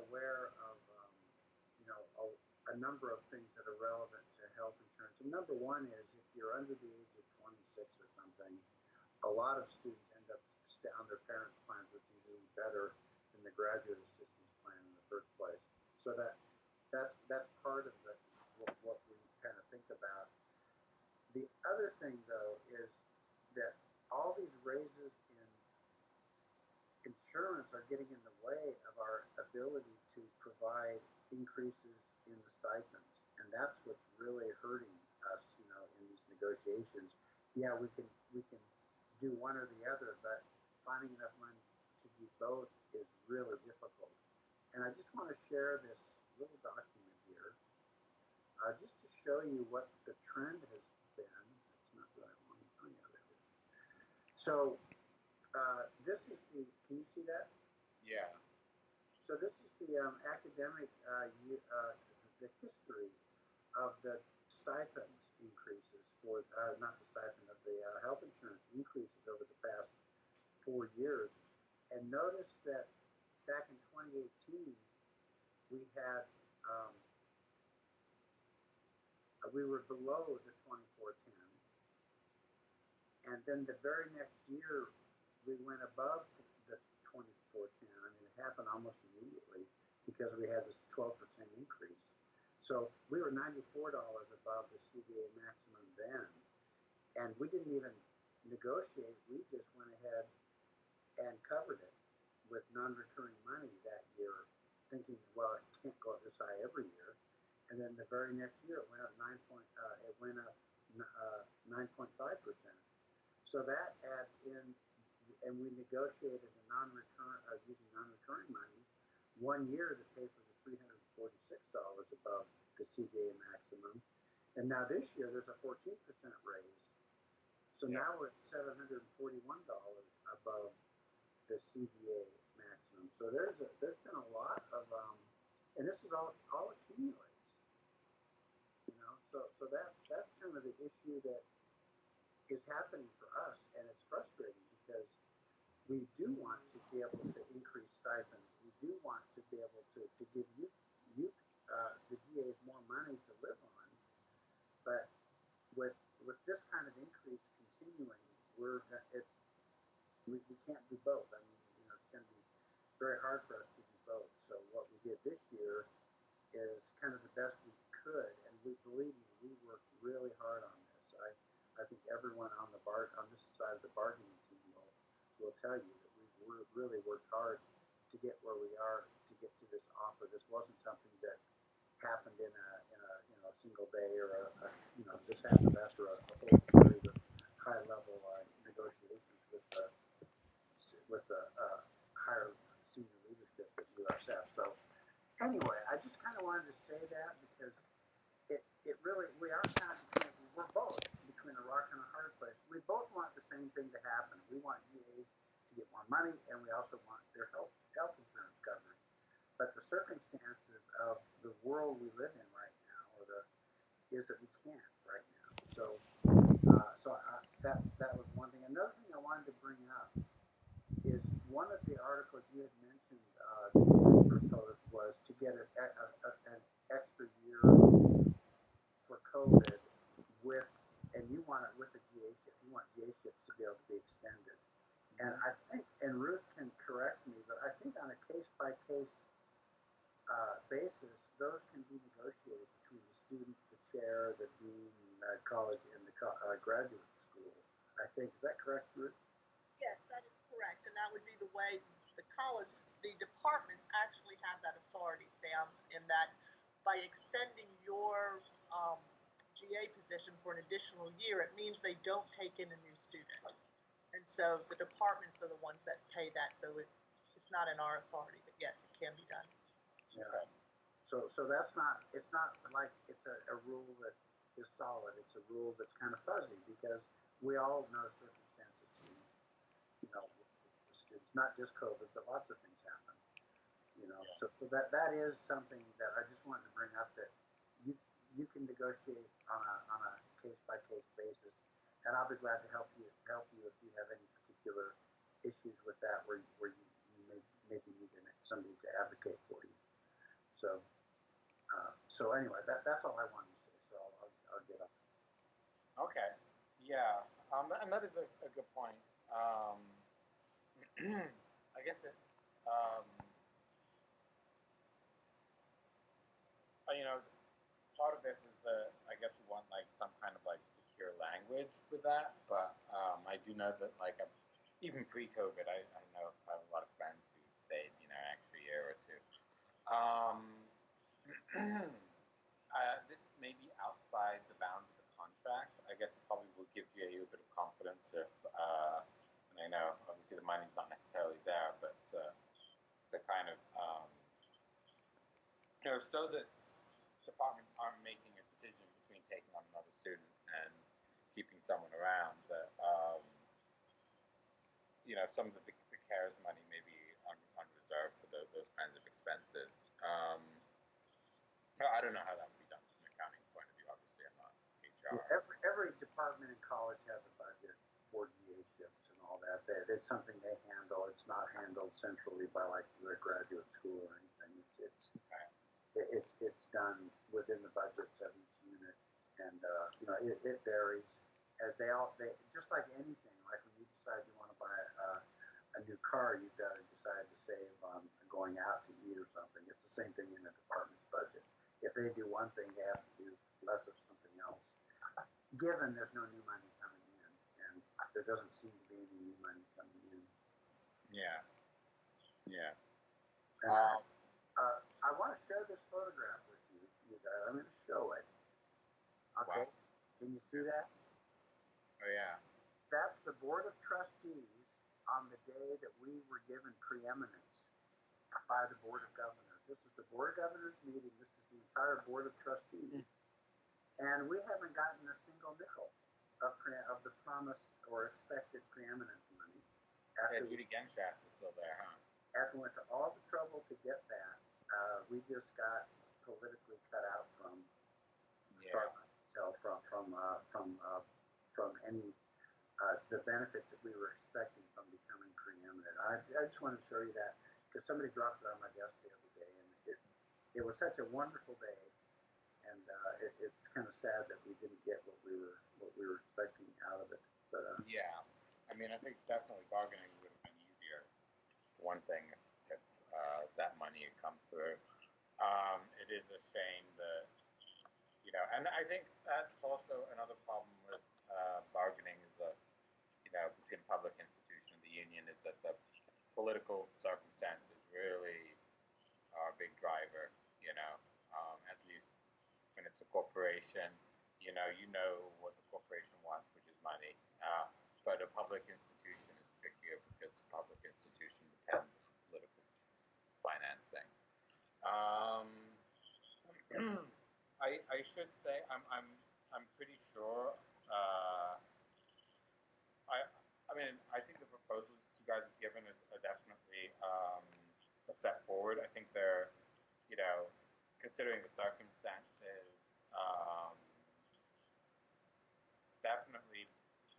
aware of a number of things that are relevant to health insurance. And number one is if you're under the age of 26 or something, a lot of students end up on their parents' plans, which is usually better than the graduate assistance plan in the first place. So that's part of what we kind of think about. The other thing, though, is that all these raises in insurance are getting in the way of our ability to provide increases in the stipends, and that's what's really hurting us, in these negotiations. Yeah, we can do one or the other, but finding enough money to do both is really difficult. And I just want to share this little document here, just to show you what the trend has been. That's not the right one. Oh, yeah, there it is. So this is can you see that? Yeah. So this is the academic, the history of the stipends increases for, not the stipend, of the health insurance increases over the past 4 years. And notice that back in 2018, we had, we were below the 2410. And then the very next year, we went above the 2410. I mean, it happened almost immediately because we had this 12% increase. So we were $94 above the CBA maximum then. And we didn't even negotiate. We just went ahead and covered it with non-recurring money that year. thinking, well, it can't go up this high every year. And then the very next year, it went up 9.5%. So that adds in, and we negotiated a using non-recurring money 1 year to pay for the $346 above the CBA maximum. And now this year there's a 14% raise. So now we're at $741 above the CBA maximum. So there's been a lot of and this is all accumulates. So that's kind of the issue that is happening for us, and it's frustrating because we do want to be able to increase stipends. We do want to be able to give you the GAs more money to live on, but with this kind of increase continuing, we can't do both. I mean, it's going to be very hard for us to do both. So what we did this year is kind of the best we could, and we believe me, we worked really hard on this. I think everyone on this side of the bargaining team will tell you that we really worked hard to get where we are, to get to this offer. This wasn't something that happened in a single day or this happened after a whole series of high level negotiations with the higher senior leadership at USF. So anyway, I just kind of wanted to say that because it really, we are kind of, we're both between a rock and a hard place. We both want the same thing to happen. We want GAs to get more money, and we also want their health insurance covered. But the circumstances of the world we live in right now is that we can't right now. So that was one thing. Another thing I wanted to bring up is one of the articles you had mentioned that you proposed was to get an extra year for COVID and you want it with a GA shift. You want GA shifts to be able to be extended. And I think, and Ruth can correct me, but I think on a case-by-case basis, those can be negotiated between the student, the chair, the dean, the college, and the graduate school. I think, is that correct, Ruth? Yes, that is correct, and that would be the way the departments actually have that authority, Sam, in that by extending your GA position for an additional year, it means they don't take in a new student. And so the departments are the ones that pay that, so it's not in our authority, but yes, it can be done. Yeah. So that's not, it's not like it's a rule that is solid. It's a rule that's kind of fuzzy because we all know circumstances change, with students, not just COVID, but lots of things happen, So that is something that I just wanted to bring up, that you can negotiate on a case-by-case basis, and I'll be glad to help you if you have any particular issues with that where you maybe need somebody to advocate for you. So anyway, that's all I wanted to say. So I'll get up. Okay. Yeah. And that is a good point. I guess it. Part of it was I guess we want like some kind of like secure language with that, but I do know that even pre-COVID, I know I have a lot of friends who stayed, an extra year or two. This may be outside the bounds of the contract. I guess it probably will give GAU a bit of confidence if, and I know obviously the money's not necessarily there, but to kind of, so that departments aren't making a decision between taking on another student and keeping someone around, that some of the CARES money may be on reserve for those kinds of expenses. I don't know how that would be done from an accounting point of view. Obviously, I'm not HR. Yeah, every department in college has a budget for GA shifts and all that. It's something they handle. It's not handled centrally by the graduate school or anything. It's done within the budgets of each unit, and it varies. As they just like anything, like when you decide you want to buy a new car, you've got to decide to save on going out to eat or something. It's the same thing in the department's budget. If they do one thing, they have to do less of something else. Given there's no new money coming in, and there doesn't seem to be any new money coming in. Yeah. And I want to share this photograph with you guys. I'm going to show it. Okay. Wow. Can you see that? Oh yeah. That's the Board of Trustees on the day that we were given preeminence by the Board of Governors. This is the Board of Governors meeting. This is the entire Board of Trustees. And we haven't gotten a single nickel of the promised or expected preeminence money. Yeah, Judy Genshaft is still there, huh? After we went to all the trouble to get that, we just got politically cut out from from any the benefits that we were expecting from becoming preeminent. I just wanted to show you that because somebody dropped it on my desk the other day, and it was such a wonderful day, and it's kind of sad that we didn't get what we were expecting out of it. But yeah, I mean, I think definitely bargaining would have been easier. One thing if that money had come through. It is a shame that, and I think that's also another problem with bargaining is that, between public institution and the union is that the political circumstances really are a big driver, at least when it's a corporation, you know what the corporation wants, which is money. But a public institution is trickier because the public institution depends on political financing. I should say I'm pretty sure. I mean I think the proposals you guys have given are definitely a step forward. I think they're considering the circumstances definitely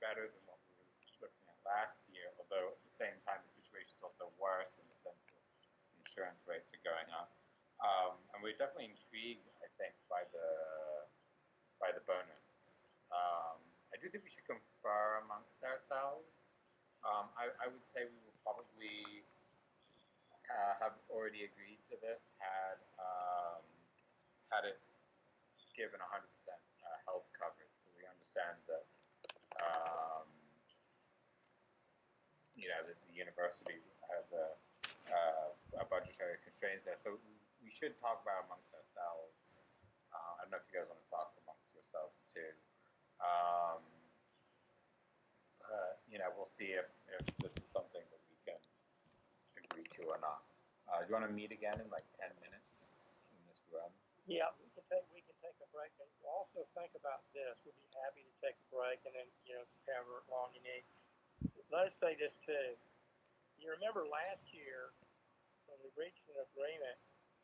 better than what we were looking at last year. Although at the same time the situation is also worse in the sense that insurance rates are going up. And we're definitely intrigued, I think, by the bonus. I do think we should confer amongst ourselves. I would say we will probably have already agreed to this had it given 100% health coverage. So we understand that that the university has a budgetary constraints there. So we should talk about amongst ourselves. I don't know if you guys want to talk amongst yourselves too. We'll see if this is something that we can agree to or not. Do you want to meet again in like 10 minutes in this room? Yeah, we can take a break, and also think about this. We'll be happy to take a break, and then however long you need. Let us say this too. You remember last year when we reached an agreement,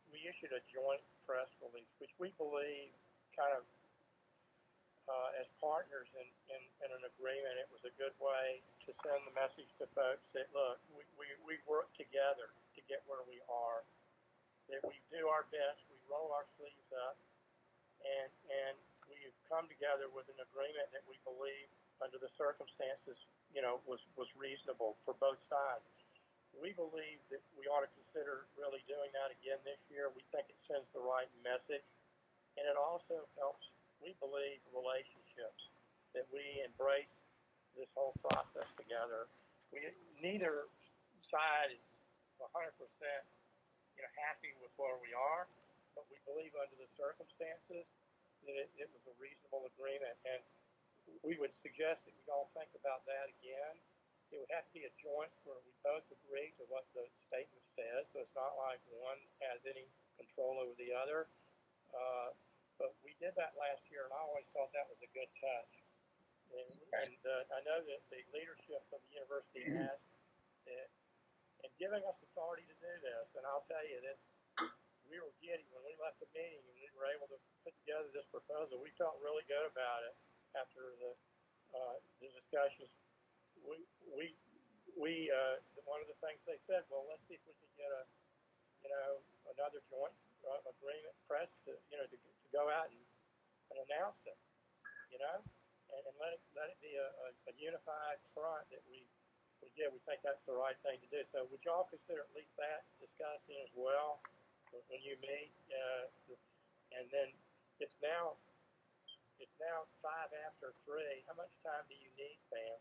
we issued a joint press release, which we believe kind of as partners in an agreement, it was a good way to send the message to folks that, look, we work together to get where we are, that we do our best, we roll our sleeves up, and we've come together with an agreement that we believe, under the circumstances, was reasonable for both sides. We believe that we ought to consider really doing that again this year. We think it sends the right message, and it also helps, we believe, relationships, that we embrace this whole process together. Neither side is 100% happy with where we are, but we believe under the circumstances that it was a reasonable agreement, and we would suggest that we all think about that again. It would have to be a joint where we both agree to what the statement says, so it's not like one has any control over the other. But we did that last year, and I always thought that was a good touch. And I know that the leadership of the university has it, and giving us authority to do this. And I'll tell you that we were giddy when we left the meeting and we were able to put together this proposal. We felt really good about it after the discussions. One of the things they said, well, let's see if we can get another joint agreement press to go out and announce it, and let it be a unified front that we think that's the right thing to do. So would y'all consider at least that discussing as well when you meet? And then it's now 3:05. How much time do you need, Sam?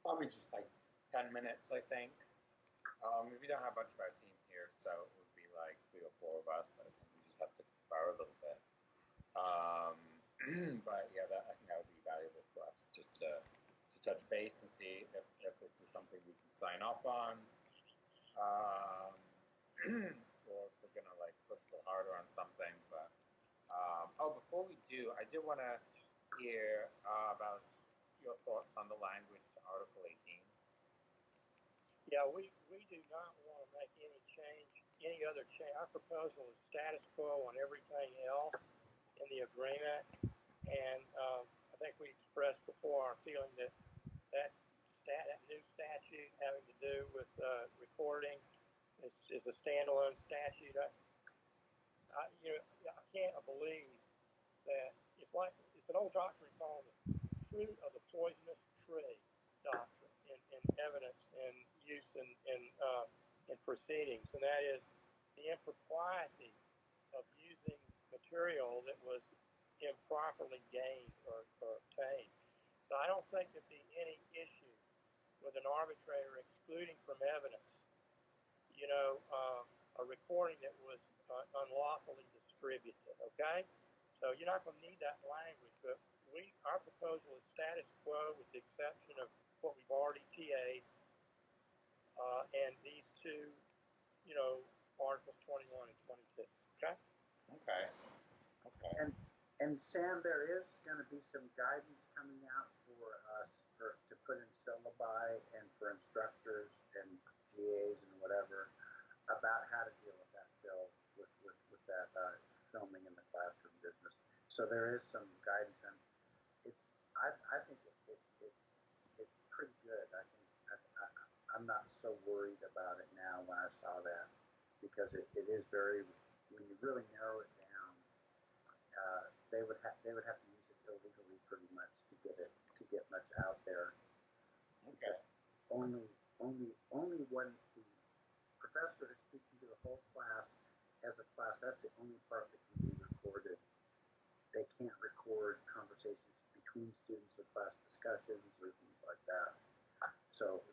Probably just like 10 minutes, I think. We don't have much of our team here, so it would be like like 3 or 4 of us. I think we just have to borrow a little bit. But yeah, I think that would be valuable for us just to touch base and see if this is something we can sign off on, or if we're gonna like push a little harder on something. But before we do, I did want to hear about your thoughts on the language to Article 18. Yeah, we do not want to make any other change. Our proposal is status quo on everything else in the agreement, and I think we expressed before our feeling that that new statute having to do with recording is a standalone statute. I can't believe that it's an old doctrine called the fruit of the poisonous tree doctrine in evidence and use in proceedings, and that is the impropriety of using material that was improperly gained or obtained. So I don't think there'd be any issue with an arbitrator excluding from evidence, a recording that was unlawfully distributed. Okay, so you're not going to need that language, but our proposal is status quo with the exception of what we've already TA'd, and these two, Articles 21 and 22. Okay. Okay. And Sam, there is going to be some guidance coming out for us to put in syllabi and for instructors and GAs and whatever about how to deal with that, Phil, with that filming in the classroom business. So there is some guidance, and I think it's pretty good. I'm not so worried about it now when I saw that, because it is very, when you really narrow it down, they would have to use it illegally pretty much to get much out there. Okay. Only when the professor is speaking to the whole class as a class, that's the only part that can be recorded. They can't record conversations between students or class discussions or things like that. So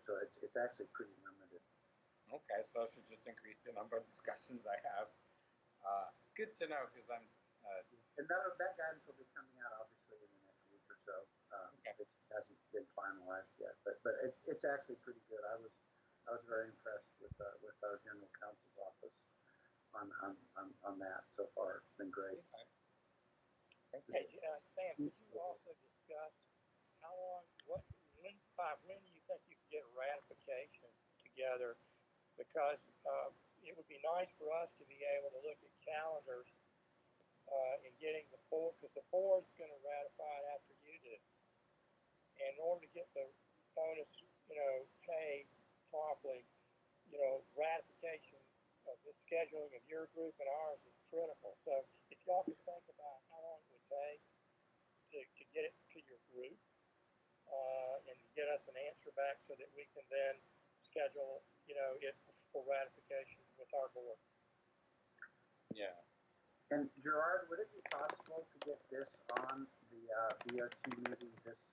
it's actually pretty limited. Okay, so I should just increase the number of discussions I have. Good to know, because I'm. And that guidance will be coming out obviously in the next week or so. Okay. It just hasn't been finalized yet, but it's actually pretty good. I was very impressed with our general counsel's office on that so far. It's been great. Okay. Thank you. Hey, Sam, could you also discuss when do you think you can get ratification together? Because it would be nice for us to be able to look at calendars and getting the board, because the board's going to ratify it after you do. And in order to get the bonus, paid properly, ratification of the scheduling of your group and ours is critical. So if y'all could think about how long it would take to get it to your group and get us an answer back so that we can then schedule, it for ratification with our board. Yeah. And Gerard, would it be possible to get this on the BOT meeting that's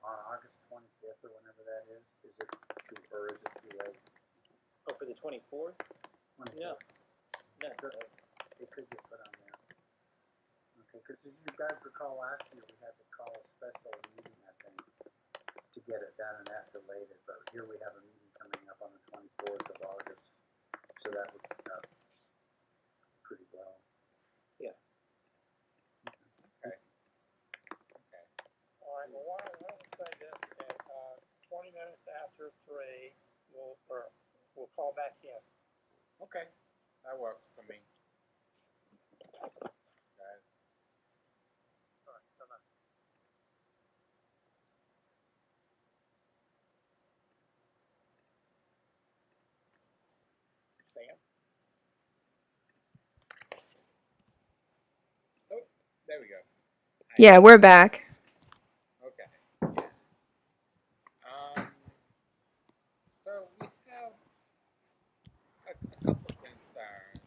on August 25th or whenever that is? Is it too late? Oh, for the 24th? 24th? No. Sure. It could get put on there. Okay, because as you guys recall, last year we had to call a special meeting, I think, to get it done, and that delayed it. But here we have a meeting coming up on the 24th of August, so that would pretty well. Yeah. Okay. All right. Well, why don't we say this at 20 minutes after 3, we'll call back in. Okay. That works for me. Guys. All right. Bye-bye. Sam? Oh, there we go. Hi. Yeah, we're back. Okay. So we have a couple concerns.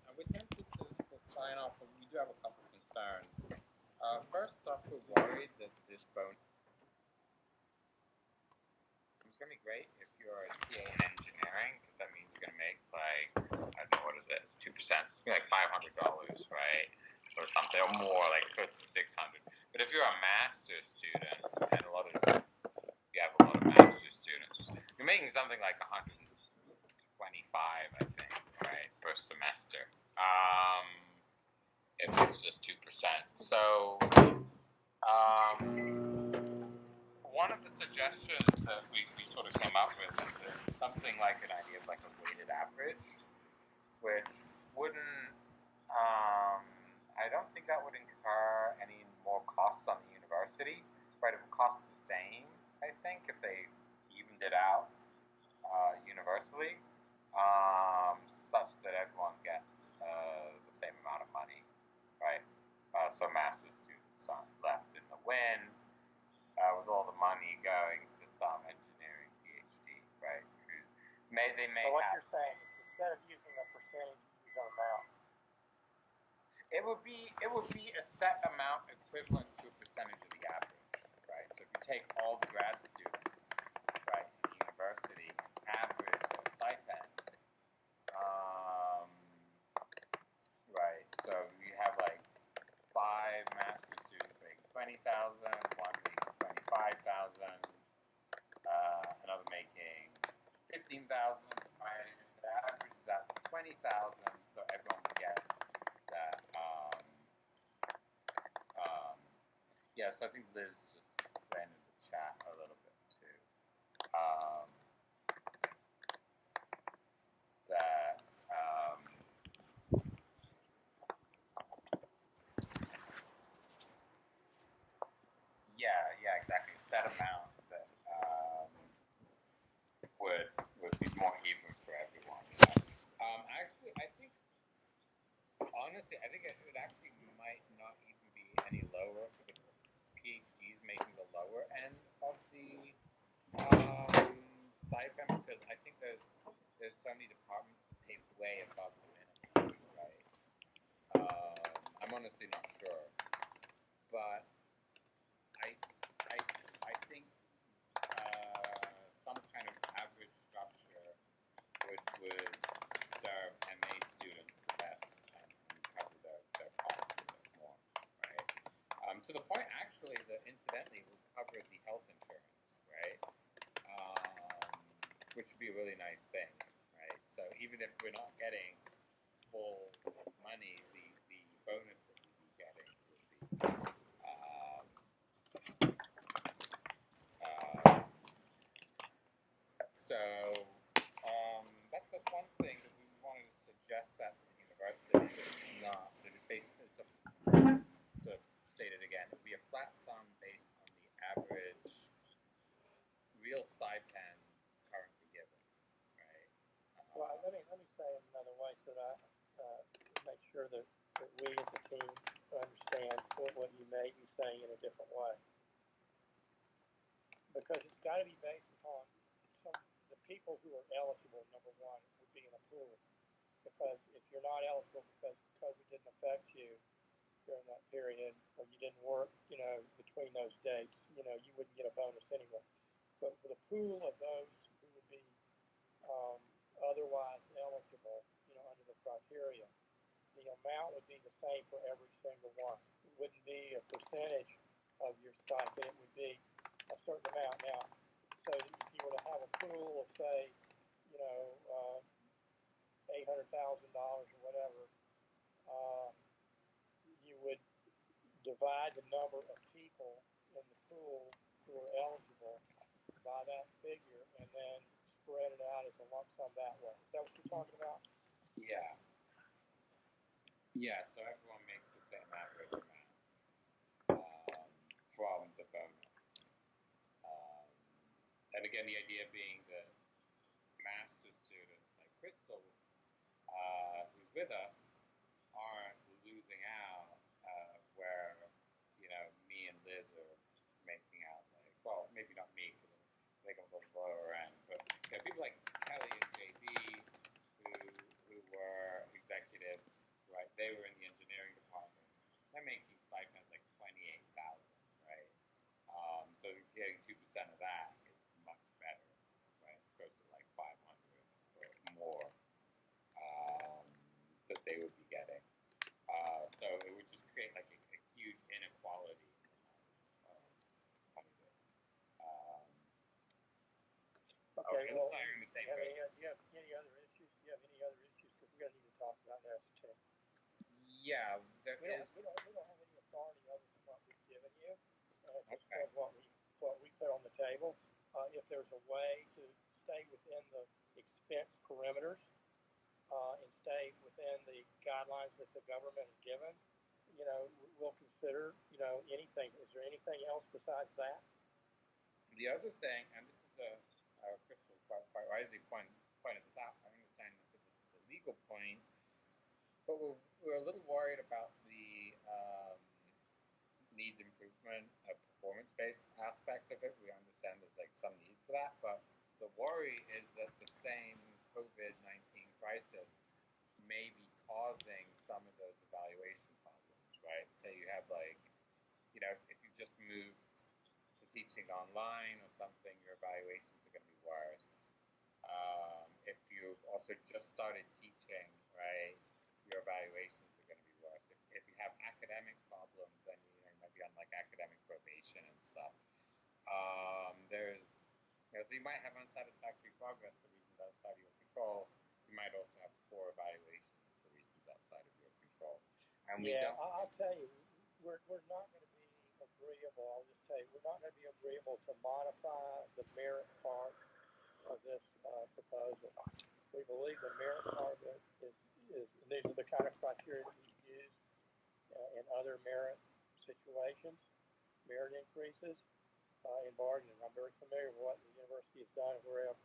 And we're tempted to sign off, but we do have a couple concerns. First off, we're worried that this bonus. It's gonna be great if you're a TA in engineering, because that means you're gonna make like $500, right, or something, or more, like close to 600. But if you're a master's student, and you have a lot of master's students, you're making something like 125, I think, right, per semester. If it's just 2%. So, one of the suggestions that we sort of came up with is something like an idea of like a weighted average, which wouldn't, I don't think that would incur any more costs on the university, right? It would cost the same, I think, if they evened it out universally, such that everyone gets the same amount of money, right? So master's students aren't left in the wind with all the money going to some engineering PhD, right? They may So what have. you're saying is instead of using a percentage, use an amount. It would be a set amount equivalent to a percentage of the average, right? So if you take all the grad students, right, in the university, average their stipend, right? So you have like 5 master's students making 20,000, one making 25,000, another making 15,000, right? The average is out to 20,000, so everyone would get that. Yeah, so I think Liz just ran in the chat a little bit too. That yeah, exactly. Set amount that would be more even for everyone. Actually, honestly, I think it actually might not even be any lower for the PhDs making the lower end of the stipend, because I think there's so many departments that pay way above the minimum, right? I'm honestly not sure, but I think some kind of average structure would serve MA students the best and cover their costs a bit more, right? To the point, actually, that incidentally would cover the health insurance, right? Which would be a really nice thing, right? So even if we're not getting full money, the bonus that we'd be getting would be so that's one thing that we wanted to suggest that to the university. It's not that it's based. It's a to state it again. It would be a flat sum based on the average real stipends currently given, right? Well, let me say it another way so that I make sure that we as a team understand what you may be saying in a different way. Because it's got to be based upon the people who are eligible. Number one would be in a pool. Because if you're not eligible because COVID didn't affect you during that period, or you didn't work, between those dates, you wouldn't get a bonus anyway. But for the pool of those who would be otherwise eligible, under the criteria, the amount would be the same for every single one. It wouldn't be a percentage of your stipend. It would be a certain amount. Now, so if you were to have a pool of, say, $800,000 or whatever, you would divide the number of people in the pool who are eligible by that figure and then spread it out as a lump sum that way. Is that what you're talking about? Yeah. Yeah, so everyone makes the same average amount from the bonus. And again, the idea being that master's students like Crystal, who's with us, aren't losing out where, me and Liz are making out like, well, maybe not me because I'm making a little lower end, but people like Kelly and JB who were executives, right? They were in the engineering department. They're making stipends like 28,000, right? So getting 2% of that is much better, right? It's close to like 500 or more that they would be getting. same Do way. you have any other issues? Do you have any other issues? Because we're gonna need to talk about that too. Yeah, there We don't, is. we don't have any authority other than what we've given you. Just Okay. what we put on the table. If there's a way to stay within the expense perimeters, and stay within the guidelines that the government has given, we'll consider, anything. Is there anything else besides that? The other thing, and this is Crystal quite wisely pointed this out. I understand that this is a legal point, but we're a little worried about the needs improvement, performance-based aspect of it. We understand there's like some need for that, but the worry is that the same COVID-19 crisis may be causing some of those evaluation problems, right? Say you have like, if you just moved to teaching online or something, your evaluations are going to be worse. If you've also just started teaching, right, your evaluations are going to be worse. If you have academic problems, then you might be on like academic probation and stuff. So you might have unsatisfactory progress for reasons outside of your control. You might also have poor evaluations for reasons outside of your control. And we don't. I'll tell you, we're not going to be agreeable. I'll just tell you, we're not going to be agreeable to modify the merit part of this proposal. We believe the merit part of it is these are the kind of criteria that we use in other merit situations, merit increases in bargaining. I'm very familiar with what the university has done and where else.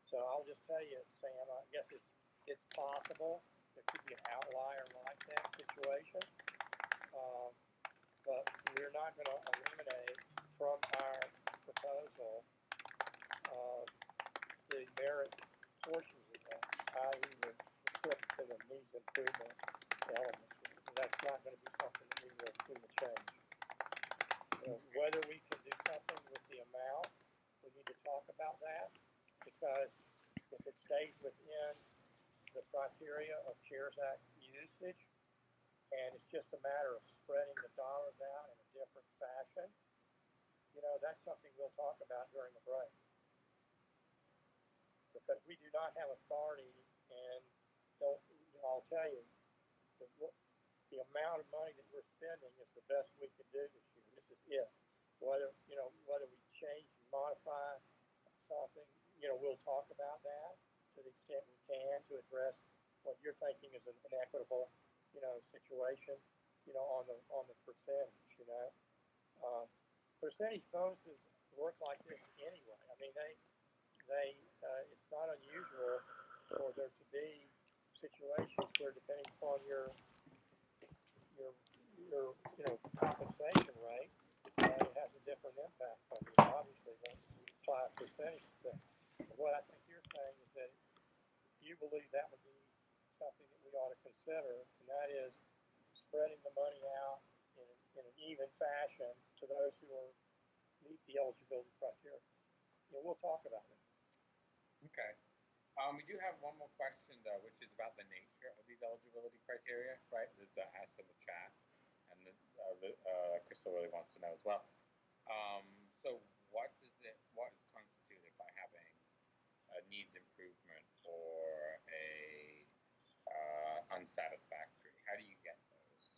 So I'll just tell you, Sam, I guess it's possible there could be an outlier like that situation, but we're not going to eliminate from our proposal the merit portions of that, i.e. the flip to the needs improvement elements. That's not going to be something that we will change. Whether we can do something with the amount, we need to talk about that, because if it stays within the criteria of CARES Act usage, and it's just a matter of spreading the dollars out in a different fashion, that's something we'll talk about during the break. Because we do not have authority, and I'll tell you, the amount of money that we're spending is the best we can do this year. This is it. Whether we change and modify something, we'll talk about that to the extent we can to address what you're thinking is an equitable, situation, on the percentage, percentage bonuses work like this anyway. I mean, it's not unusual for there to be situations where, depending upon your compensation rate, it has a different impact on you. Obviously, when you apply a percentage thing. What I think you're saying is that you believe that would be something that we ought to consider, and that is spreading the money out in an even fashion to those who meet the eligibility criteria. We'll talk about it. Okay. We do have one more question, though, which is about the nature of these eligibility criteria, right? There's asked in the chat, and Crystal really wants to know as well. So what is constituted by having a needs improvement or a unsatisfactory? How do you get those?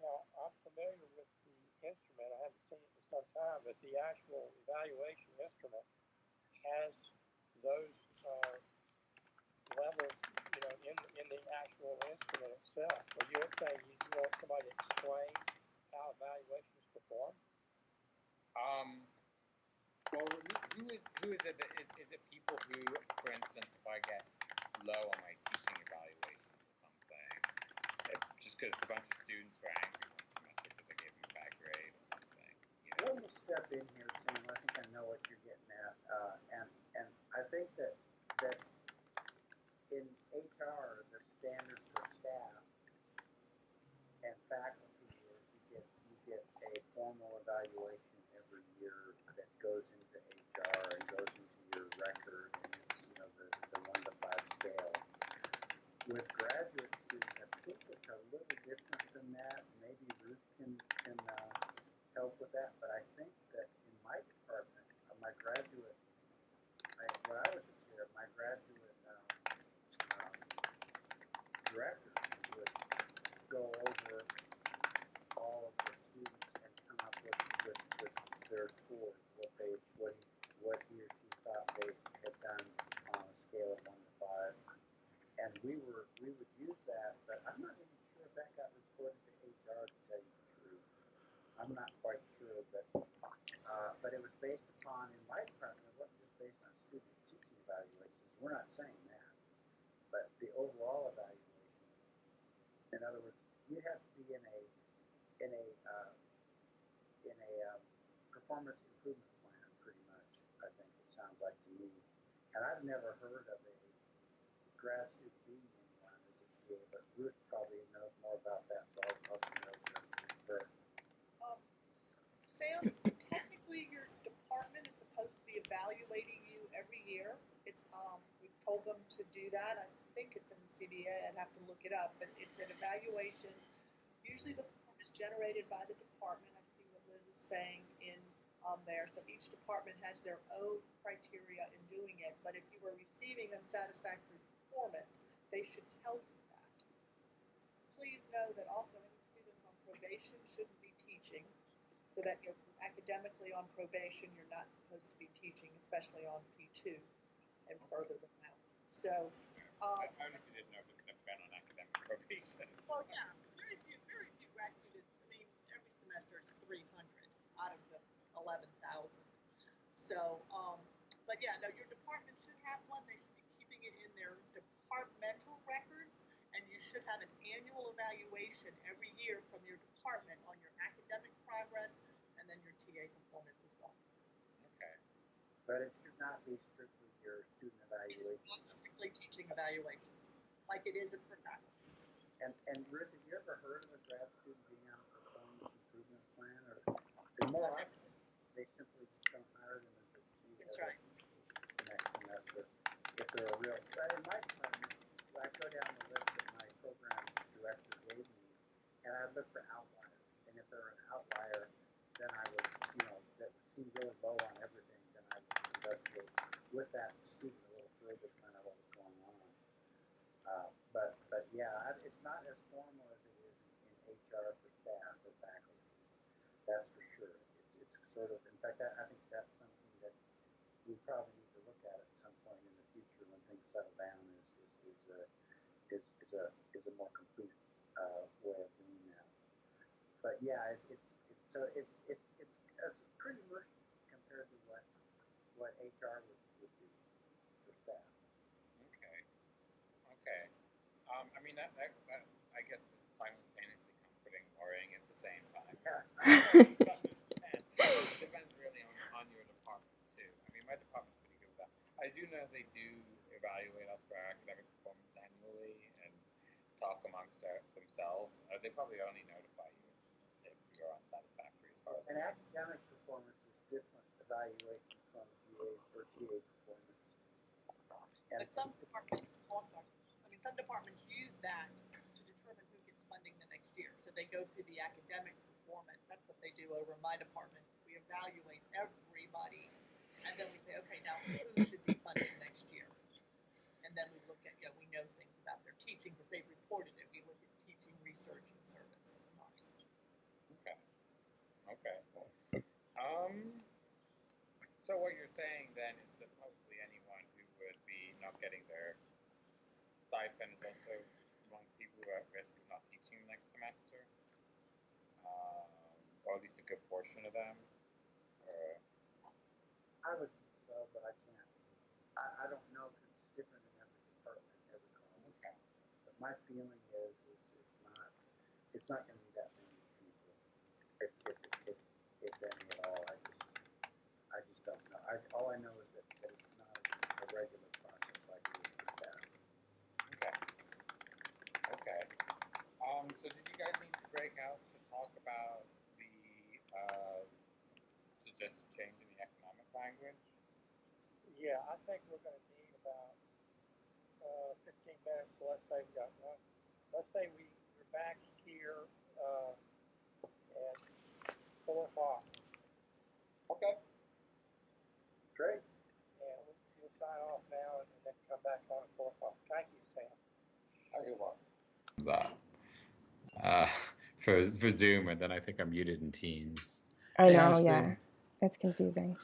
Now, I'm familiar with the instrument. I haven't seen it in some time, but the actual evaluation instrument has those levels, in the actual instrument itself. So you're saying you want somebody to explain how evaluation is performed? Well, who is it? Is it people who, for instance, if I get low on my teaching evaluations or something, just because a bunch of students were angry one semester because I gave them a bad grade or something, Let me step in here, Sam. I think I know what you're getting at, and I think that in HR, the standard for staff and faculty is you get a formal evaluation every year that goes into HR and goes into your record, and it's the 1 to 5 scale. With graduate students, I think it's a little different than that. Maybe Ruth can help with that, but I think that in my department, my graduate I'm not quite sure, but it was based upon, in my department, it wasn't just based on student teaching evaluations. We're not saying that, but the overall evaluation. In other words, you have to be in a in a uh, in a performance improvement plan, pretty much. I think it sounds like to me, and I've never heard of a grad student being in one as a TA, but Ruth probably knows more about that, so I'll turn it over to her. Sam, technically your department is supposed to be evaluating you every year. It's we've told them to do that. I think it's in the CBA. I'd have to look it up, but it's an evaluation. Usually the form is generated by the department. I see what Liz is saying in there. So each department has their own criteria in doing it. But if you were receiving unsatisfactory performance, they should tell you that. Please know that also any students on probation shouldn't be teaching. So that you're academically on probation, you're not supposed to be teaching, especially on P2 and further than that. So, I honestly didn't know it was going to depend on academic probation. well, yeah, very few grad students. I mean, every semester is 300 out of the 11,000. So, but yeah, no, your department should have one. They should be keeping it in their departmental records, and you should have an annual evaluation every year from your department on your academic progress and then your TA performance as well. Okay. But it should not be strictly your student It is not evaluation. strictly teaching evaluations, like it is for faculty. And Ruth, have you ever heard of a grad student being on a performance improvement plan, or more often they simply just don't hire them as a TA That's right. next semester if they're a real. But in my department, I go down the list that my program director gave me, and I look for outliers. And if they're an outlier, then I would, that seemed really low on everything, then I would investigate with that student a little further to find out what was going on. But yeah, it's not as formal as it is in HR for staff or faculty. That's for sure. It's sort of, in fact, I think that's something that we probably need to look at some point in the future when things settle down. Is a more complete way of doing that. But yeah, it's pretty mushy compared to what HR would do for staff. Okay. I mean that I guess is simultaneously comforting and worrying at the same time. It depends really on your department too. I mean, my department's pretty good with that. I do know they do evaluate us for our academic performance annually and talk amongst themselves. They probably only notify you if you're unsatisfactory as far as. And academic performance is different evaluation from GA or TA performance. But some departments, some departments use that to determine who gets funding the next year. So they go through the academic performance. That's what they do over in my department. We evaluate everybody, and then we say, okay, now who should be funded next year? And then we look at, we know things about their teaching because they've reported it. We look at teaching, research, and service. Okay. So what you're saying then is that probably anyone who would be not getting their stipend is also among people who are at risk of not teaching next semester, or at least a good portion of them. I would think so, but I can't. I don't know because it's different in every department, every college. Okay. But my feeling is it's not going to be that many people, if any at all. I just don't know. All I know is that it's not a regular process like it is for staff. Okay. So did you guys need to break out to talk about the suggested change in the economic language? Yeah, I think we're going to need about 15 minutes. So let's say we're back here at 4 o'clock. Okay. Great. And we'll sign off now and then come back on at 4 o'clock. Thank you, Sam. You're welcome. That for Zoom, and then I think I'm muted in Teams. I know, yeah. It's confusing.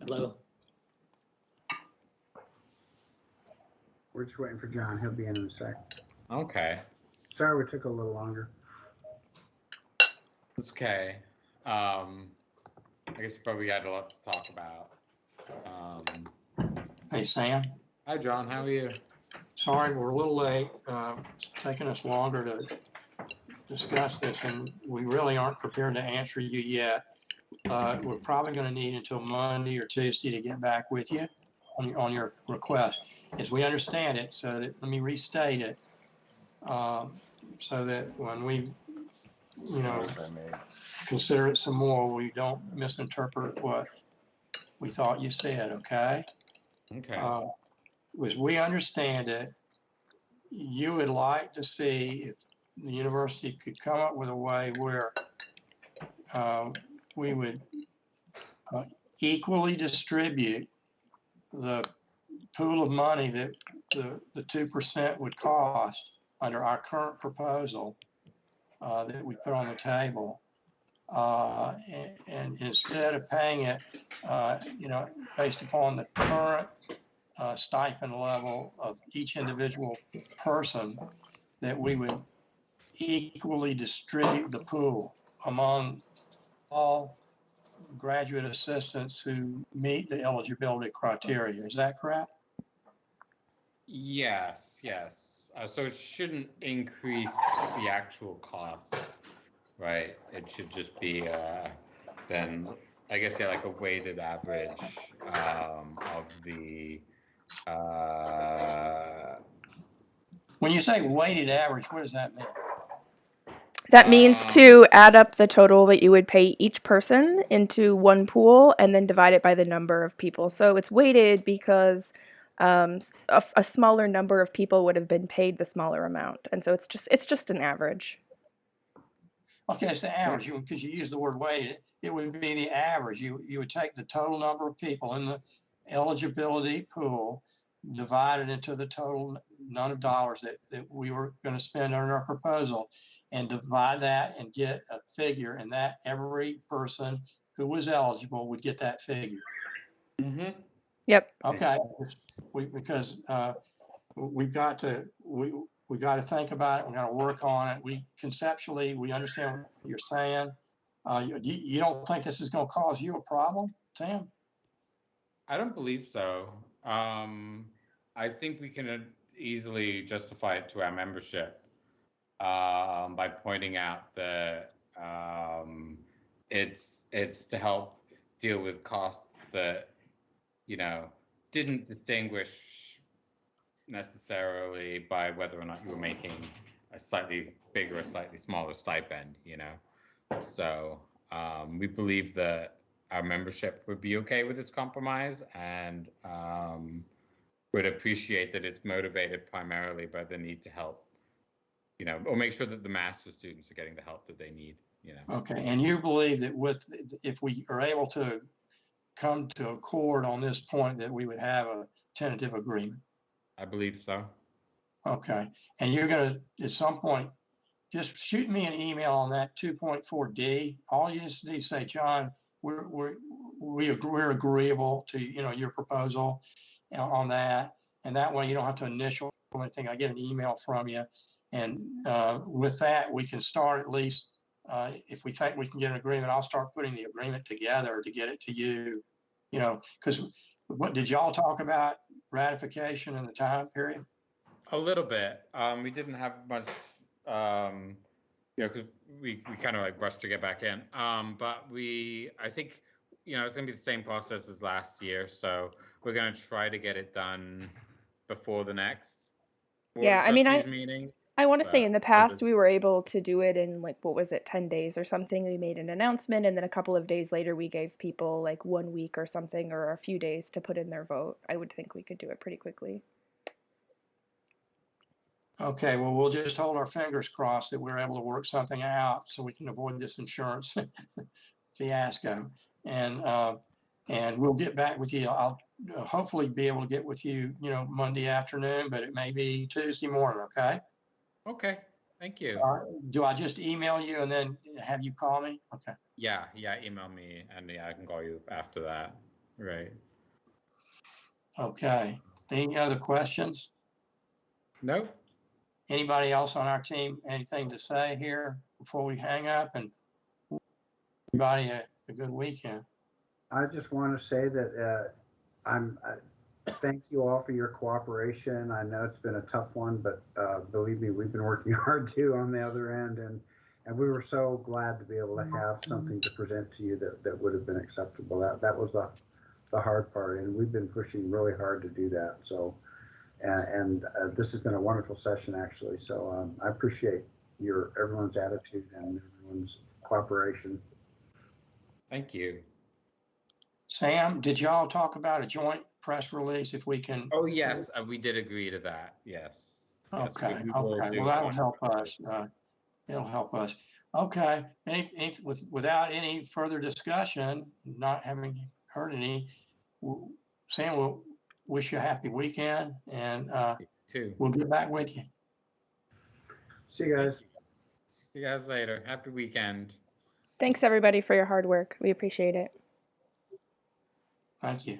Hello. We're just waiting for John. He'll be in a sec. Okay. Sorry we took a little longer. It's okay. I guess probably had a lot to talk about. Hey, Sam. Hi, John. How are you? Sorry, we're a little late. It's taken us longer to discuss this, and we really aren't prepared to answer you yet. We're probably going to need until Monday or Tuesday to get back with you on your request. As we understand it, so that, let me restate it, so that when we, consider it some more, we don't misinterpret what we thought you said, okay? Okay. As we understand it, you would like to see if the university could come up with a way where we would equally distribute the pool of money that the 2% would cost under our current proposal that we put on the table. And instead of paying it, based upon the current stipend level of each individual person, that we would equally distribute the pool among all graduate assistants who meet the eligibility criteria. Is that correct? Yes. So it shouldn't increase the actual cost, right? It should just be then I guess like a weighted average of the. When you say weighted average, what does that mean? That means to add up the total that you would pay each person into one pool and then divide it by the number of people. So it's weighted because a smaller number of people would have been paid the smaller amount, and so it's just an average. Okay, it's the average, because you use the word weighted. It would be the average. You would take the total number of people in the eligibility pool, divide it into the total amount of dollars that we were going to spend under our proposal, and divide that and get a figure, and that every person who was eligible would get that figure. Mm-hmm. Yep. Okay, because we've got to think about it. We're going to work on it. We conceptually, we understand what you're saying. You don't think this is going to cause you a problem, Sam? I don't believe so. I think we can easily justify it to our membership by pointing out that it's to help deal with costs that didn't distinguish necessarily by whether or not you were making a slightly bigger or slightly smaller stipend. So we believe that our membership would be okay with this compromise, and would appreciate that it's motivated primarily by the need to help, or make sure that the master's students are getting the help that they need. Okay, and you believe that if we are able to come to accord on this point, that we would have a tentative agreement? I believe so. Okay, and you're going to, at some point, just shoot me an email on that 2.4D. All you just need to say, John, we're agreeable to your proposal on that, and that way you don't have to initial anything. I get an email from you, and with that we can start at least. If we think we can get an agreement, I'll start putting the agreement together to get it to you. Because what did y'all talk about ratification and the time period? A little bit. We didn't have much, because we kind of like rushed to get back in. But I think, it's gonna be the same process as last year. So we're gonna try to get it done before the next Board of Trustees meeting. I want to say in the past we were able to do it in 10 days or something. We made an announcement, and then a couple of days later we gave people 1 week or something, or a few days to put in their vote. I would think we could do it pretty quickly. Okay, well, we'll just hold our fingers crossed that we're able to work something out so we can avoid this insurance fiasco. And we'll get back with you. I'll hopefully be able to get with you, Monday afternoon, but it may be Tuesday morning, okay? Okay, thank you. Do I just email you and then have you call me? Okay. Yeah, email me, and I can call you after that. Right. Okay. Any other questions? Nope. Anybody else on our team, anything to say here before we hang up? And everybody a good weekend. I just want to say that thank you all for your cooperation. I know it's been a tough one, but believe me, we've been working hard too on the other end, and we were so glad to be able to have something to present to you that would have been acceptable. That was the hard part, and we've been pushing really hard to do that. So, and this has been a wonderful session actually. So I appreciate everyone's attitude and everyone's cooperation. Thank you. Sam, did y'all talk about a joint press release if we can? Oh, yes, we did agree to that. Yes. Yes, Okay, we will okay. do Well, that'll one. help us. It'll help us. Okay. Without any further discussion, not having heard any, Sam, we'll wish you a happy weekend, and Too. we'll get back with you. See you guys. See you guys later. Happy weekend. Thanks everybody for your hard work. We appreciate it. Thank you.